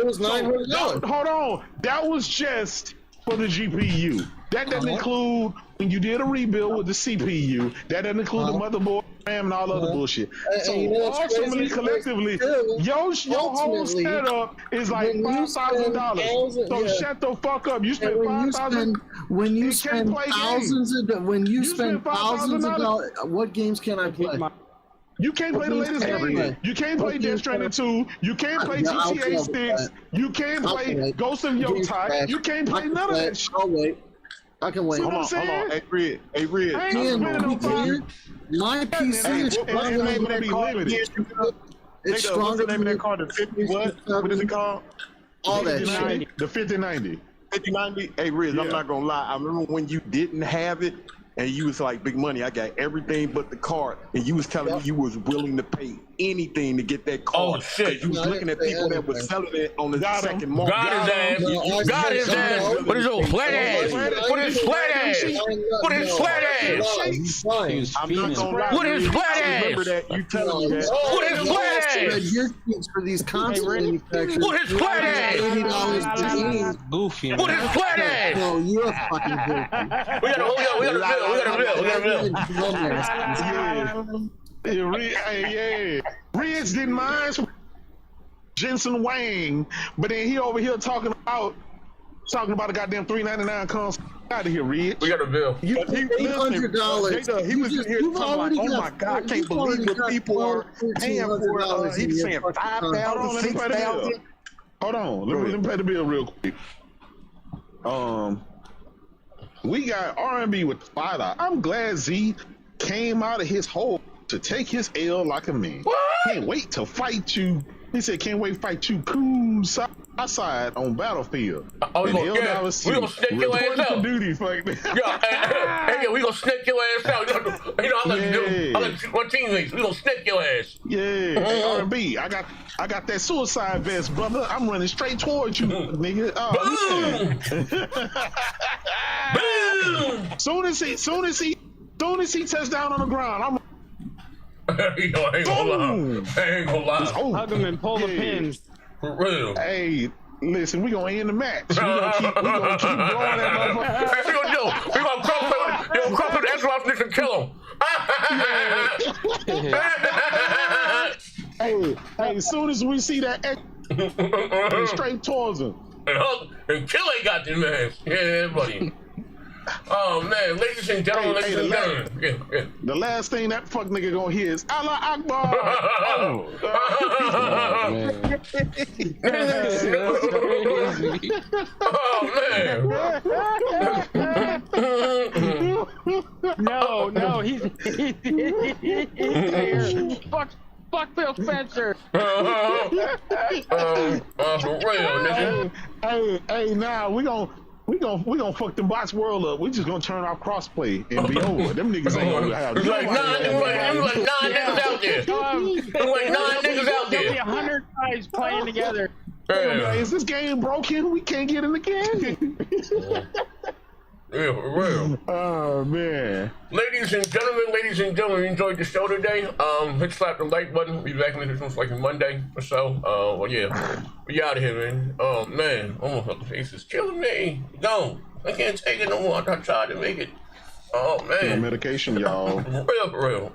was $900. Hold on. That was just for the GPU. That doesn't include when you did a rebuild with the CPU. That doesn't include the motherboard, RAM, and all other bullshit. So ultimately, collectively, your whole setup is like $5,000. So shut the fuck up. You spend $5,000. When you spend thousands of dollars, what games can I play? You can't play the latest game. You can't play Death Stranding 2. You can't play GTA 6. You can't play Ghost of Yotei. You can't play none of that shit. I'll wait. I can wait. Hold on. Hey, Red. My PC is stronger than limited. It's stronger than that card. The 50 what? What is it called? All that shit. The 5090. 5090. Hey, Riz, I'm not gonna lie. I remember when you didn't have it, and you was like, big money, I got everything but the card. And you was telling me you was willing to pay anything to get that card. Oh, shit. You was looking at people that was selling it on the second market. Got his ass. Got his ass. What is your flat ass? What is flat ass? What is flat ass? I'm not gonna lie. What is flat ass? Remember that. You telling me that. What is flat ass? For these console manufacturers. What is flat ass? $80 Goofy. What is flat ass? No, you're fucking goofy. We got a bill. Ridge didn't mind Jensen Wang, but then he over here talking about a goddamn $399 console. Out of here, Ridge. We got a bill. You paid $800. He was here talking like, oh my God, I can't believe what people are paying for. He was saying $5,000, $6,000. Hold on, let me pay the bill real quick. We got R&B with $5. I'm glad Z came out of his hole to take his L like a man. What? Can't wait to fight you. He said, can't wait to fight you cool side on Battlefield. We gonna snake your ass out. Duty, fuck. Hey, we gonna snake your ass out. You know, I like my teammates. We gonna snake your ass. Yeah, hey, R&B. I got that suicide vest, brother. I'm running straight towards you, nigga. Boom! Soon as he touched down on the ground, I'm. I ain't gonna lie. Hug him and pull the pins. For real. Hey, listen, we gonna end the match. We gonna keep blowing that motherfucker. Hey, we gonna cross with the Xbox and kill him. Hey, as soon as we see that X, straight towards him. And kill ain't got the man. Yeah, buddy. Oh man, ladies and gentlemen, the last thing that fuck nigga gonna hear is Allah Akbar. No, he's fuck Phil Spencer. For real, nigga. Hey, now we gonna fuck them bots world up. We just gonna turn off crossplay and be over. Them niggas ain't gonna have. There's like 9 niggas out there. There's like 9 niggas out there. There'll be 100 guys playing together. Is this game broken? We can't get in the game. Yeah, for real. Oh man. Ladies and gentlemen, you enjoyed the show today. Hit slap the like button. We'll be back in this like Monday or so. Well yeah. We out of here, man. Oh man. Oh my fucking face is killing me. Gone. I can't take it no more. I tried to make it. Oh man. Medication, y'all. For real.